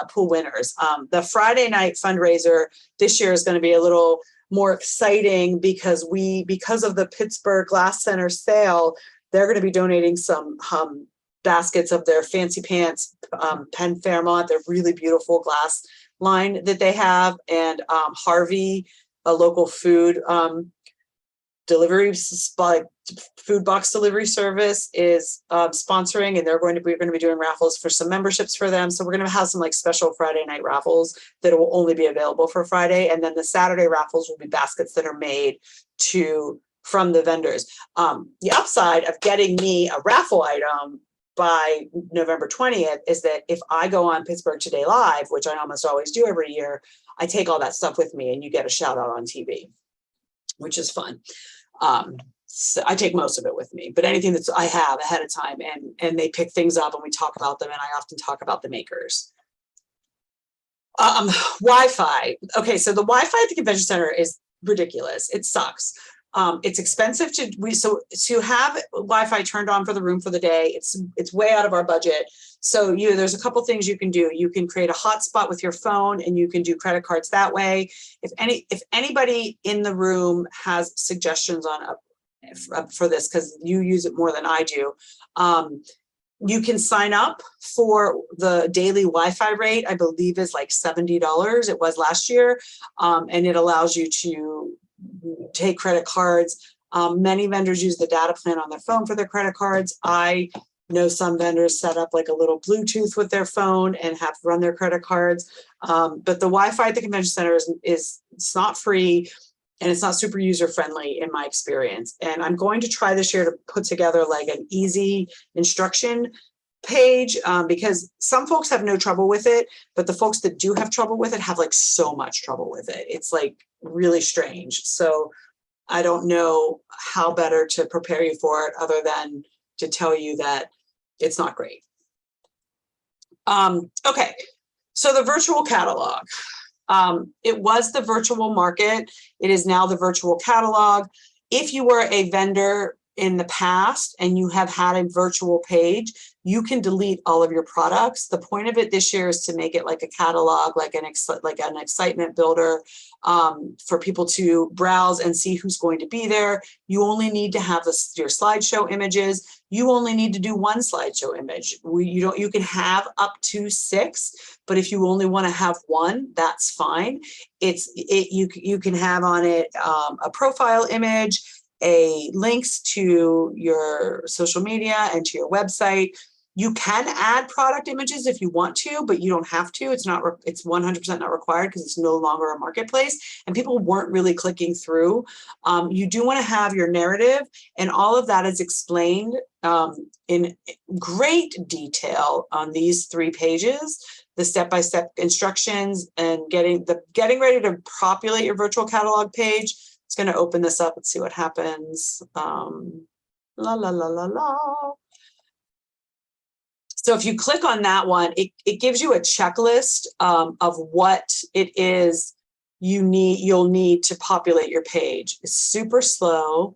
pull winners. The Friday night fundraiser this year is going to be a little more exciting because of the Pittsburgh Glass Center sale, they're going to be donating some baskets of their Fancy Pants Penn Fairmont, their really beautiful glass line that they have, and Harvey, a local food delivery, like food box delivery service, is sponsoring, and we're going to be doing raffles for some memberships for them. So we're going to have some like special Friday night raffles that will only be available for Friday, and then the Saturday raffles will be baskets that are made from the vendors. The upside of getting me a raffle item by November 20th is that if I go on Pittsburgh Today Live, which I almost always do every year, I take all that stuff with me and you get a shout out on TV, which is fun. So I take most of it with me, but anything that I have ahead of time, and they pick things up and we talk about them, and I often talk about the makers. Wi-Fi. Okay, so the Wi-Fi at the convention center is ridiculous. It sucks. It's expensive to have Wi-Fi turned on for the room for the day. It's way out of our budget. So there's a couple things you can do. You can create a hotspot with your phone, and you can do credit cards that way. If anybody in the room has suggestions for this, because you use it more than I do, you can sign up for the daily Wi-Fi rate. I believe is like $70. It was last year, and it allows you to take credit cards. Many vendors use the data plan on their phone for their credit cards. I know some vendors set up like a little Bluetooth with their phone and have run their credit cards. But the Wi-Fi at the convention center it's not free, and it's not super user friendly in my experience. And I'm going to try this year to put together like an easy instruction page, because some folks have no trouble with it, but the folks that do have trouble with it have like so much trouble with it. It's like really strange. So I don't know how better to prepare you for it other than to tell you that it's not great. Okay, so the virtual catalog. It was the virtual market. It is now the virtual catalog. If you were a vendor in the past and you have had a virtual page, you can delete all of your products. The point of it this year is to make it like a catalog, like an excitement builder, for people to browse and see who's going to be there. You only need to have your slideshow images. You only need to do one slideshow image. You can have up to 6, but if you only want to have one, that's fine. You can have on it a profile image, links to your social media and to your website. You can add product images if you want to, but you don't have to. It's 100% not required because it's no longer a marketplace and people weren't really clicking through. You do want to have your narrative, and all of that is explained in great detail on these 3 pages, the step-by-step instructions and getting ready to populate your virtual catalog page. It's going to open this up and see what happens. La, la, la, la, la. So if you click on that one, it gives you a checklist of what it is you'll need to populate your page. It's super slow.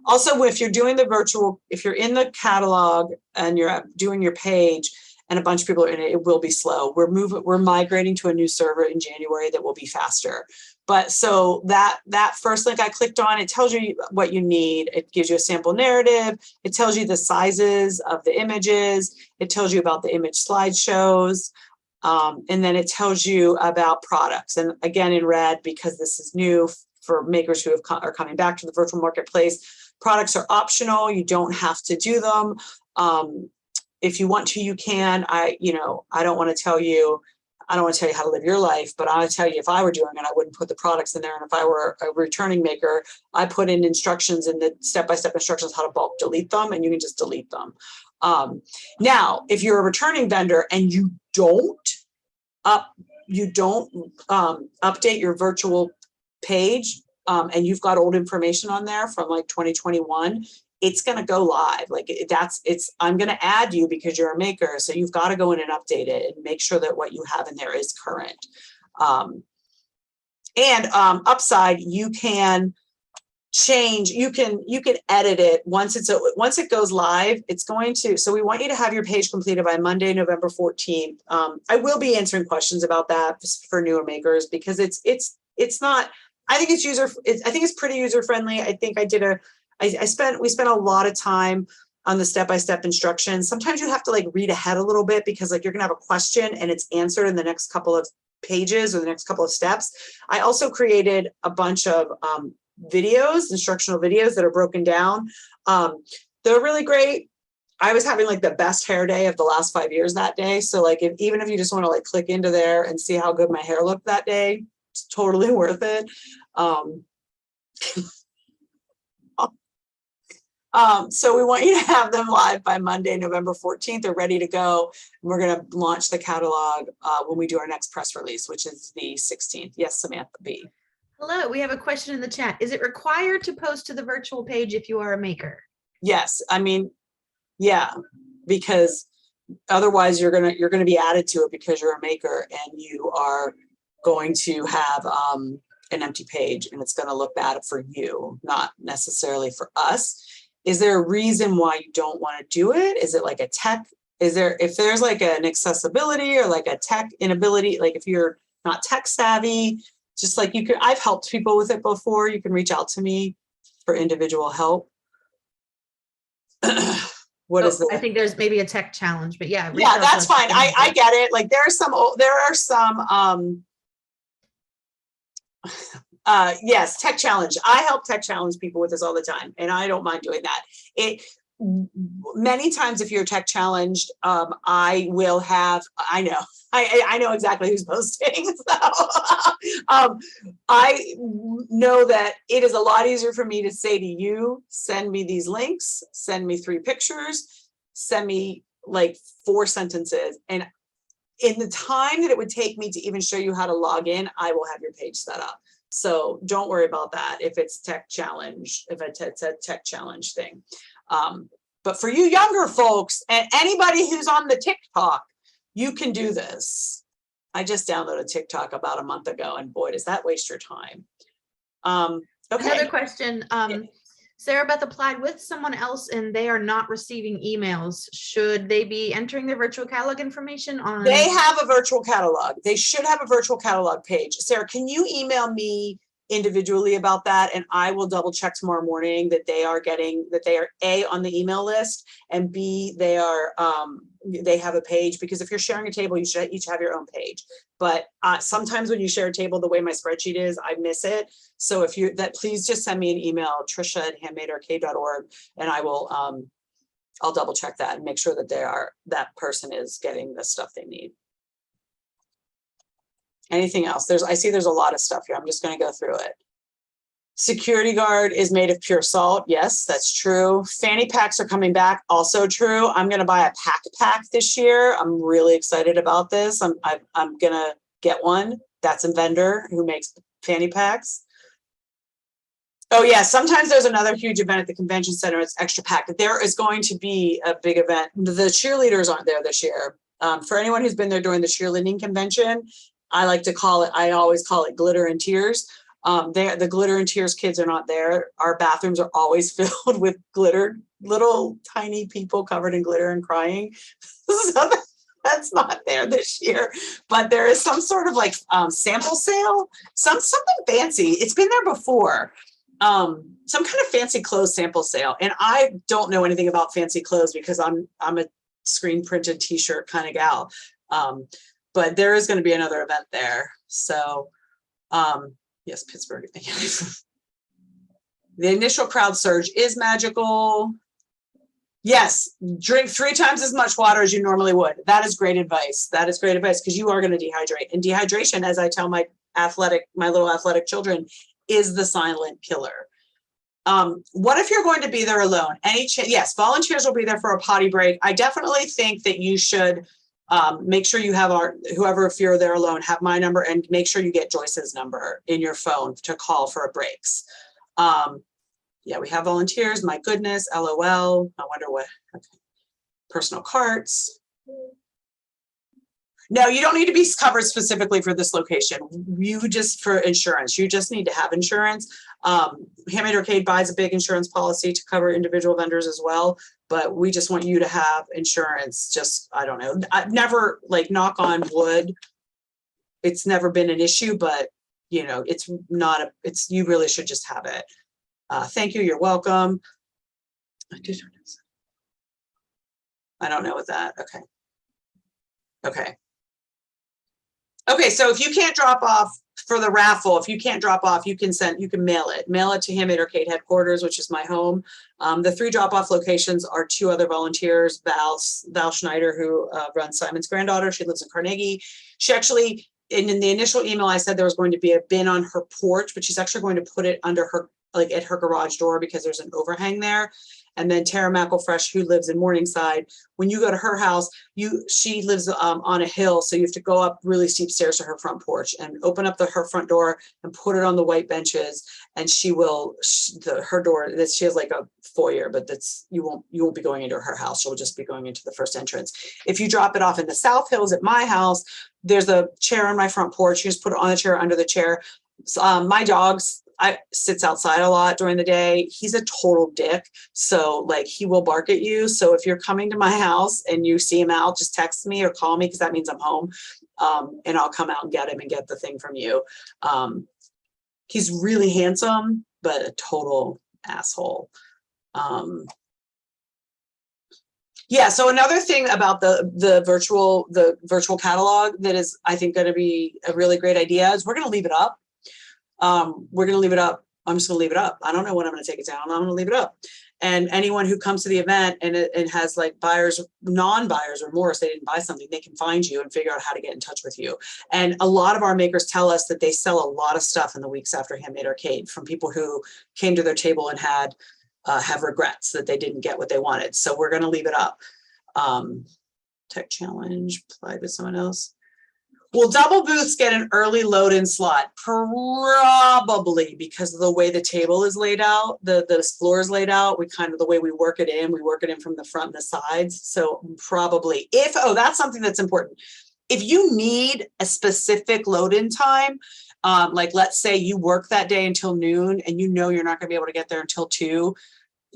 Also, if you're doing the virtual, if you're in the catalog and you're doing your page and a bunch of people are in it, it will be slow. We're migrating to a new server in January that will be faster. But so that first link I clicked on, it tells you what you need. It gives you a sample narrative. It tells you the sizes of the images. It tells you about the image slideshows. And then it tells you about products. And again, in red, because this is new for makers who are coming back to the virtual marketplace, products are optional. You don't have to do them. If you want to, you can. I don't want to tell you how to live your life, but I'll tell you, if I were doing it, I wouldn't put the products in there. And if I were a returning maker, I put in instructions in the step-by-step instructions how to bulk delete them, and you can just delete them. Now, if you're a returning vendor and you don't update your virtual page, and you've got old information on there from like 2021, it's going to go live. I'm going to add you because you're a maker. So you've got to go in and update it and make sure that what you have in there is current. Upside, you can change, you can edit it once it goes live. It's going to, so we want you to have your page completed by Monday, November 14th. I will be answering questions about that for newer makers because it's not, I think it's pretty user friendly. I think we spent a lot of time on the step-by-step instructions. Sometimes you have to like read ahead a little bit because like you're gonna have a question and it's answered in the next couple of pages or the next couple of steps. I also created a bunch of videos, instructional videos that are broken down. They're really great. I was having like the best hair day of the last 5 years that day. So like even if you just want to like click into there and see how good my hair looked that day, it's totally worth it. So we want you to have them live by Monday, November 14th. They're ready to go. And we're going to launch the catalog when we do our next press release, which is the 16th. Yes, Samantha B.
Hello, we have a question in the chat. Is it required to post to the virtual page if you are a maker?
Yes, I mean, yeah, because otherwise you're gonna be added to it because you're a maker and you are going to have an empty page and it's going to look bad for you, not necessarily for us. Is there a reason why you don't want to do it? Is it like a tech? If there's like an accessibility or like a tech inability, like if you're not tech savvy, just like I've helped people with it before. You can reach out to me for individual help. What is that?
I think there's maybe a tech challenge, but yeah.
Yeah, that's fine. I get it. Like there are some yes, tech challenge. I help tech challenge people with this all the time, and I don't mind doing that. Many times if you're tech challenged, I know exactly who's posting. So I know that it is a lot easier for me to say to you, send me these links, send me 3 pictures, send me like 4 sentences, and in the time that it would take me to even show you how to log in, I will have your page set up. So don't worry about that if it's tech challenge, if it's a tech challenge thing. But for you younger folks and anybody who's on the TikTok, you can do this. I just downloaded TikTok about a month ago, and boy, does that waste your time. Okay.
Another question. Sarah Beth applied with someone else and they are not receiving emails. Should they be entering their virtual catalog information on?
They have a virtual catalog. They should have a virtual catalog page. Sarah, can you email me individually about that? And I will double check tomorrow morning that they are A, on the email list, and B, they have a page, because if you're sharing a table, you should each have your own page. But sometimes when you share a table, the way my spreadsheet is, I miss it. So if please just send me an email, Trisha@handmadearcade.org, and I will I'll double check that and make sure that that person is getting the stuff they need. Anything else? I see there's a lot of stuff here. I'm just going to go through it. Security guard is made of pure salt. Yes, that's true. Fanny packs are coming back. Also true. I'm going to buy a pack this year. I'm really excited about this. I'm going to get one. That's a vendor who makes fanny packs. Oh yeah, sometimes there's another huge event at the convention center. It's extra packed. There is going to be a big event. The cheerleaders aren't there this year. For anyone who's been there during the cheerleading convention, I always call it glitter and tears. The glitter and tears kids are not there. Our bathrooms are always filled with glitter, little tiny people covered in glitter and crying. So that's not there this year, but there is some sort of like sample sale, something fancy. It's been there before. Some kind of fancy clothes sample sale. And I don't know anything about fancy clothes because I'm a screen printed t-shirt kind of gal. But there is going to be another event there. So, yes, Pittsburgh. The initial crowd surge is magical. Yes, drink 3 times as much water as you normally would. That is great advice. That is great advice because you are going to dehydrate. And dehydration, as I tell my little athletic children, is the silent killer. What if you're going to be there alone? Yes, volunteers will be there for a potty break. I definitely think that you should make sure you have whoever, if you're there alone, have my number and make sure you get Joyce's number in your phone to call for breaks. Yeah, we have volunteers. My goodness, LOL. I wonder what. Okay. Personal carts. No, you don't need to be covered specifically for this location. You just for insurance. You just need to have insurance. Handmade Arcade buys a big insurance policy to cover individual vendors as well, but we just want you to have insurance. Just, I don't know. I've never, like, knock on wood, it's never been an issue, but you know, it's not you really should just have it. Thank you. You're welcome. I don't know what that. Okay. Okay. Okay, so if you can't drop off for the raffle, if you can't drop off, you can mail it. Mail it to Handmade Arcade headquarters, which is my home. The 3 drop-off locations are 2 other volunteers, Val Schneider, who runs Simon's granddaughter. She lives in Carnegie. She actually, in the initial email, I said there was going to be a bin on her porch, but she's actually going to put it under her, like at her garage door because there's an overhang there. And then Tara McElfresh, who lives in Morningside, when you go to her house, she lives on a hill, so you have to go up really steep stairs to her front porch and open up her front door and put it on the white benches. And she has like a foyer, but you won't be going into her house. She'll just be going into the first entrance. If you drop it off in the South Hills at my house, there's a chair on my front porch. You just put it on the chair, under the chair. My dogs. Sits outside a lot during the day. He's a total dick. So like he will bark at you. So if you're coming to my house and you see him out, just text me or call me because that means I'm home. And I'll come out and get him and get the thing from you. He's really handsome, but a total asshole. Yeah, so another thing about the virtual catalog that is, I think, going to be a really great idea is we're going to leave it up. We're going to leave it up. I'm just going to leave it up. I don't know when I'm going to take it down. I'm going to leave it up. And anyone who comes to the event and it has like buyers, non-buyers remorse, they didn't buy something, they can find you and figure out how to get in touch with you. And a lot of our makers tell us that they sell a lot of stuff in the weeks after Handmade Arcade from people who came to their table and have regrets that they didn't get what they wanted. So we're going to leave it up. Tech challenge applied with someone else. Will double booths get an early load-in slot? Probably, because of the way the table is laid out, the floor is laid out. The way we work it in from the front and the sides. So probably that's something that's important. If you need a specific load-in time, like let's say you work that day until noon and you know you're not going to be able to get there until 2,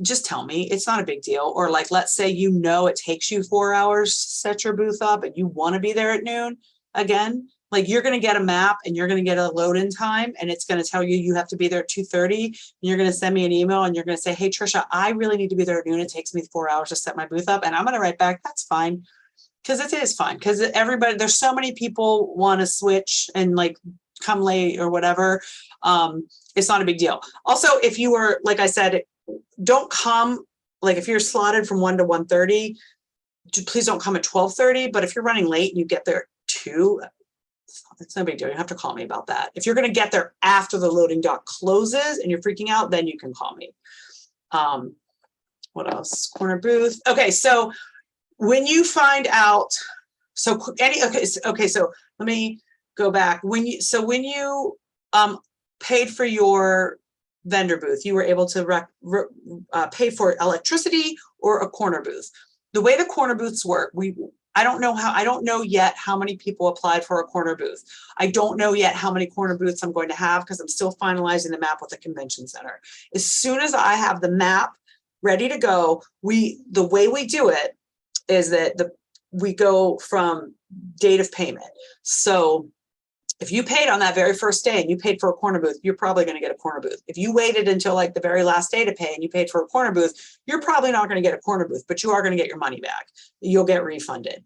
just tell me. It's not a big deal. Or like, let's say it takes you 4 hours to set your booth up and you want to be there at noon. Again, like you're going to get a map and you're going to get a load-in time and it's going to tell you have to be there at 2:30 and you're going to send me an email and you're going to say, hey, Trisha, I really need to be there at noon. It takes me 4 hours to set my booth up. And I'm going to write back, that's fine. Because it is fine. Because there's so many people want to switch and like come late or whatever. It's not a big deal. Also, if you were, like I said, don't come like if you're slotted from 1 to 1:30, please don't come at 12:30. But if you're running late and you get there at 2, it's no big deal. You don't have to call me about that. If you're going to get there after the loading dock closes and you're freaking out, then you can call me. What else? Corner booth. Okay, so when you find out, so let me go back. When you paid for your vendor booth, you were able to pay for electricity or a corner booth. The way the corner booths work, I don't know yet how many people applied for a corner booth. I don't know yet how many corner booths I'm going to have because I'm still finalizing the map with the convention center. As soon as I have the map ready to go, the way we do it is that we go from date of payment. So if you paid on that very first day and you paid for a corner booth, you're probably going to get a corner booth. If you waited until like the very last day to pay and you paid for a corner booth, you're probably not going to get a corner booth, but you are going to get your money back. You'll get refunded.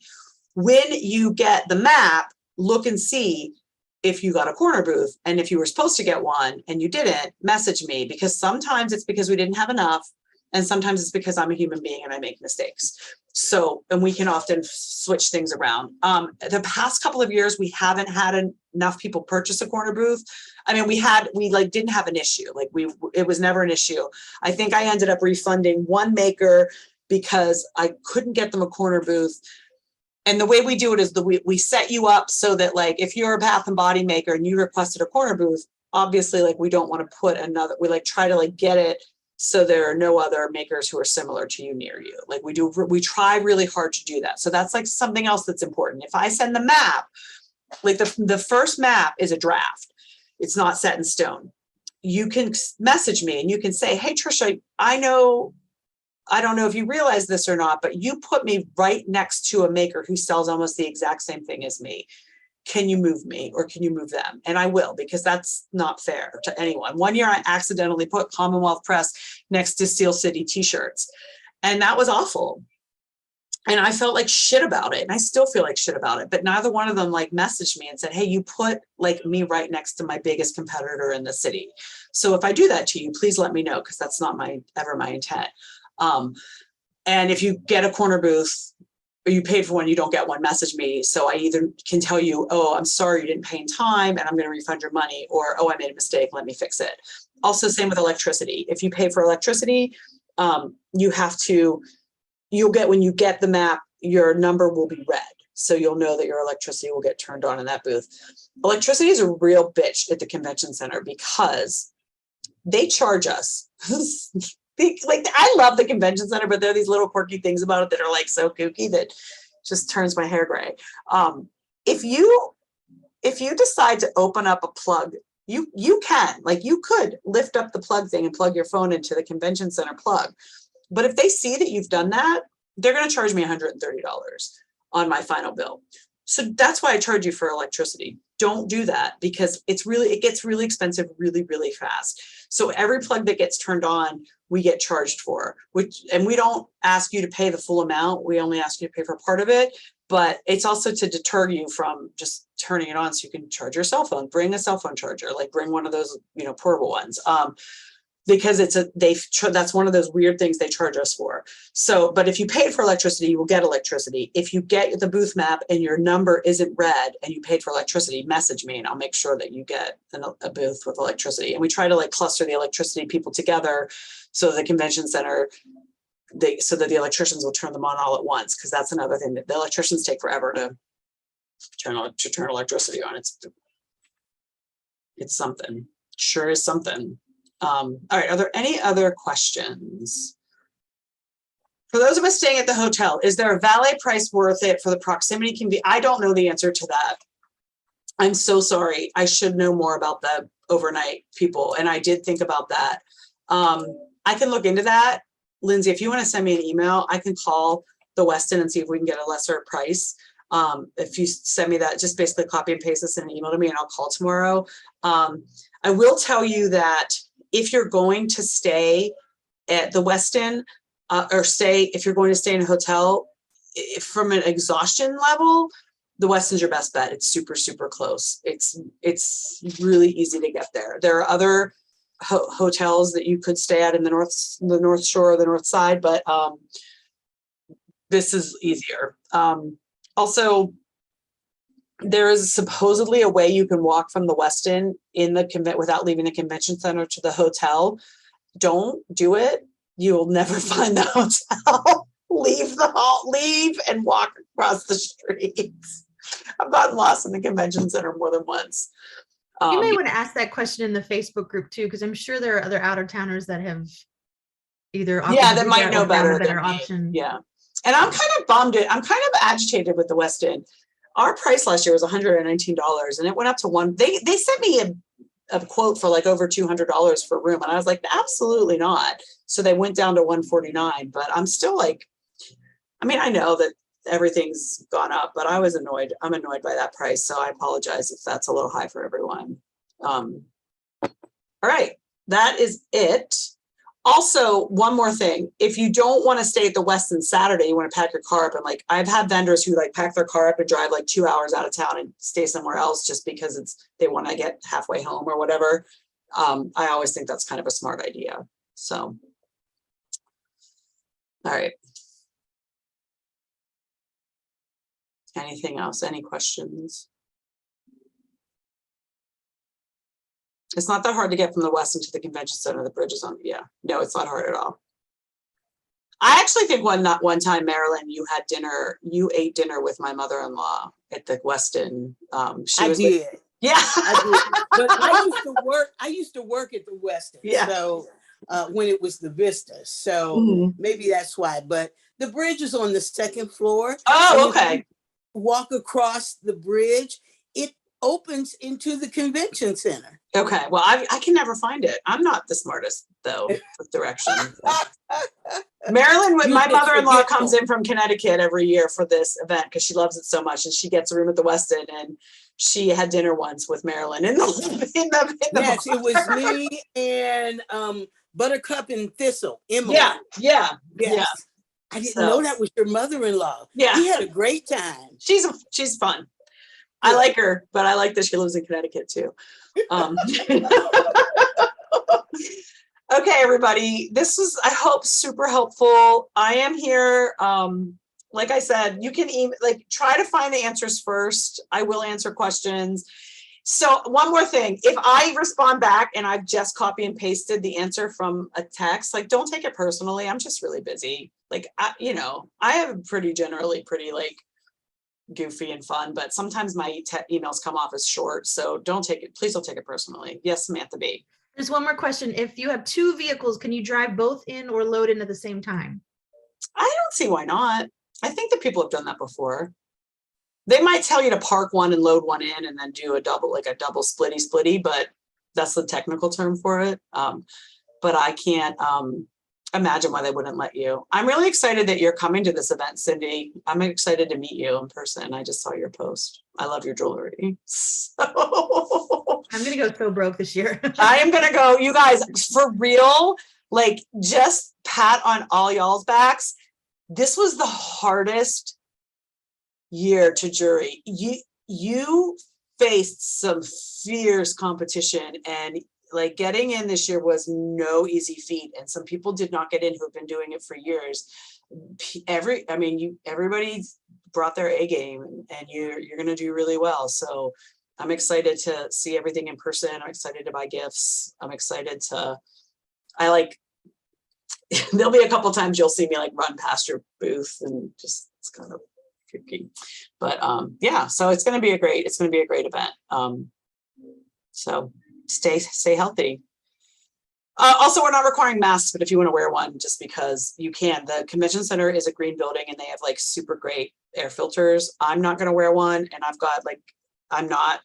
When you get the map, look and see if you got a corner booth. And if you were supposed to get one and you didn't, message me, because sometimes it's because we didn't have enough. And sometimes it's because I'm a human being and I make mistakes. So, and we can often switch things around. The past couple of years, we haven't had enough people purchase a corner booth. I mean, we didn't have an issue. Like it was never an issue. I think I ended up refunding one maker because I couldn't get them a corner booth. And the way we do it is we set you up so that like, if you're a bath and body maker and you requested a corner booth, obviously like we don't want to put another, we like try to like get it so there are no other makers who are similar to you near you. Like we try really hard to do that. So that's like something else that's important. If I send the map, like the first map is a draft. It's not set in stone. You can message me and you can say, hey, Trisha, I don't know if you realize this or not, but you put me right next to a maker who sells almost the exact same thing as me. Can you move me or can you move them? And I will, because that's not fair to anyone. One year I accidentally put Commonwealth Press next to Steel City t-shirts, and that was awful. And I felt like shit about it. And I still feel like shit about it, but neither one of them like messaged me and said, hey, you put like me right next to my biggest competitor in the city. So if I do that to you, please let me know, because that's not ever my intent. And if you get a corner booth, or you paid for one, you don't get one, message me. So I either can tell you, oh, I'm sorry you didn't pay in time and I'm going to refund your money, or, oh, I made a mistake, let me fix it. Also, same with electricity. If you pay for electricity, you'll get, when you get the map, your number will be red. So you'll know that your electricity will get turned on in that booth. Electricity is a real bitch at the convention center because they charge us. Like, I love the convention center, but there are these little quirky things about it that are like so kooky that just turns my hair gray. If you decide to open up a plug, you can, like, you could lift up the plug thing and plug your phone into the convention center plug. But if they see that you've done that, they're going to charge me $130 on my final bill. So that's why I charge you for electricity. Don't do that, because it gets really expensive really, really fast. So every plug that gets turned on, we get charged for, and we don't ask you to pay the full amount. We only ask you to pay for part of it, but it's also to deter you from just turning it on so you can charge your cell phone. Bring a cell phone charger, like bring one of those, portable ones. Because that's one of those weird things they charge us for. So, but if you paid for electricity, you will get electricity. If you get the booth map and your number isn't red and you paid for electricity, message me and I'll make sure that you get a booth with electricity. And we try to like cluster the electricity people together so the convention center, so that the electricians will turn them on all at once. Because that's another thing, that the electricians take forever to turn electricity on. It's something. It sure is something. All right, are there any other questions? For those of us staying at the hotel, is there a valet price worth it for the proximity I don't know the answer to that. I'm so sorry. I should know more about the overnight people, and I did think about that. I can look into that. Lindsay, if you want to send me an email, I can call the Westin and see if we can get a lesser price. If you send me that, just basically copy and paste this in an email to me and I'll call tomorrow. I will tell you that if you're going to stay at the Westin, if you're going to stay in a hotel, from an exhaustion level, the Westin's your best bet. It's super, super close. It's really easy to get there. There are other hotels that you could stay at in the North Shore or the North Side, but this is easier. Also, there is supposedly a way you can walk from the Westin in the without leaving the convention center to the hotel. Don't do it. You'll never find the hotel. Leave and walk across the streets. I've gotten lost in the convention center more than once.
You may want to ask that question in the Facebook group too, because I'm sure there are other out of towners that have either
that might know better
than
me.
option.
Yeah, and I'm kind of bummed. I'm kind of agitated with the Westin. Our price last year was $119, and it went up to one. They sent me a quote for like over $200 for a room, and I was like, absolutely not. So they went down to $149, but I'm still like, I mean, I know that everything's gone up, but I was annoyed. I'm annoyed by that price. So I apologize if that's a little high for everyone. All right, that is it. Also, one more thing, if you don't want to stay at the Westin Saturday, you want to pack your car up, and like, I've had vendors who like pack their car up and drive like 2 hours out of town and stay somewhere else just because they want to get halfway home or whatever. I always think that's kind of a smart idea. So, all right. Anything else? Any questions? It's not that hard to get from the Westin to the convention center. The bridge is on. Yeah, no, it's not hard at all. I actually think one time, Marilyn, you ate dinner with my mother-in-law at the Westin.
I did.
Yeah,
I did. But I used to work at the Westin.
Yeah.
So when it was the Vista, so maybe that's why. But the bridge is on the second floor.
Oh, okay.
Walk across the bridge, it opens into the convention center.
Okay, well, I can never find it. I'm not the smartest though with directions. Marilyn, my mother-in-law comes in from Connecticut every year for this event because she loves it so much, and she gets a room at the Westin, and she had dinner once with Marilyn in the
yes, it was me and Buttercup and Thistle, Emily.
Yeah.
I didn't know that was your mother-in-law.
Yeah,
we had a great time.
She's fun. Yeah. I like her, but I like that she lives in Connecticut too. Okay, everybody, this was, I hope, super helpful. I am here. Like I said, you can try to find the answers first. I will answer questions. So one more thing, if I respond back and I've just copy and pasted the answer from a text, like, don't take it personally. I'm just really busy. Like, I have generally pretty like goofy and fun, but sometimes my emails come off as short. So please don't take it personally. Yes, Samantha B.
There's one more question. If you have 2 vehicles, can you drive both in or load in at the same time?
I don't see why not. I think that people have done that before. They might tell you to park one and load one in and then do a double splitty, but that's the technical term for it. But I can't imagine why they wouldn't let you. I'm really excited that you're coming to this event, Cindy. I'm excited to meet you in person. I just saw your post. I love your jewelry. So
I'm gonna go so broke this year.
I am gonna go, you guys, for real, like, just pat on all y'all's backs. This was the hardest year to jury. You faced some fierce competition, and like getting in this year was no easy feat, and some people did not get in who have been doing it for years. Everybody brought their A game, and you're going to do really well. So I'm excited to see everything in person. I'm excited to buy gifts. I'm excited to, there'll be a couple times you'll see me like run past your booth, and just, it's kind of tricky, but yeah, so it's going to be a great event. So stay healthy. Also, we're not requiring masks, but if you want to wear one, just because you can. The convention center is a green building, and they have like super great air filters. I'm not going to wear one, and I've got like, I'm a,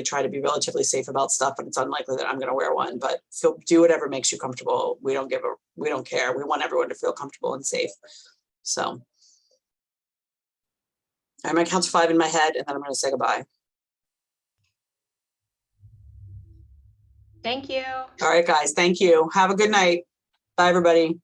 try to be relatively safe about stuff, but it's unlikely that I'm going to wear one. But do whatever makes you comfortable. We don't care. We want everyone to feel comfortable and safe. So I'm going to count to 5 in my head, and then I'm going to say goodbye.
Thank you.
All right, guys. Thank you. Have a good night. Bye, everybody.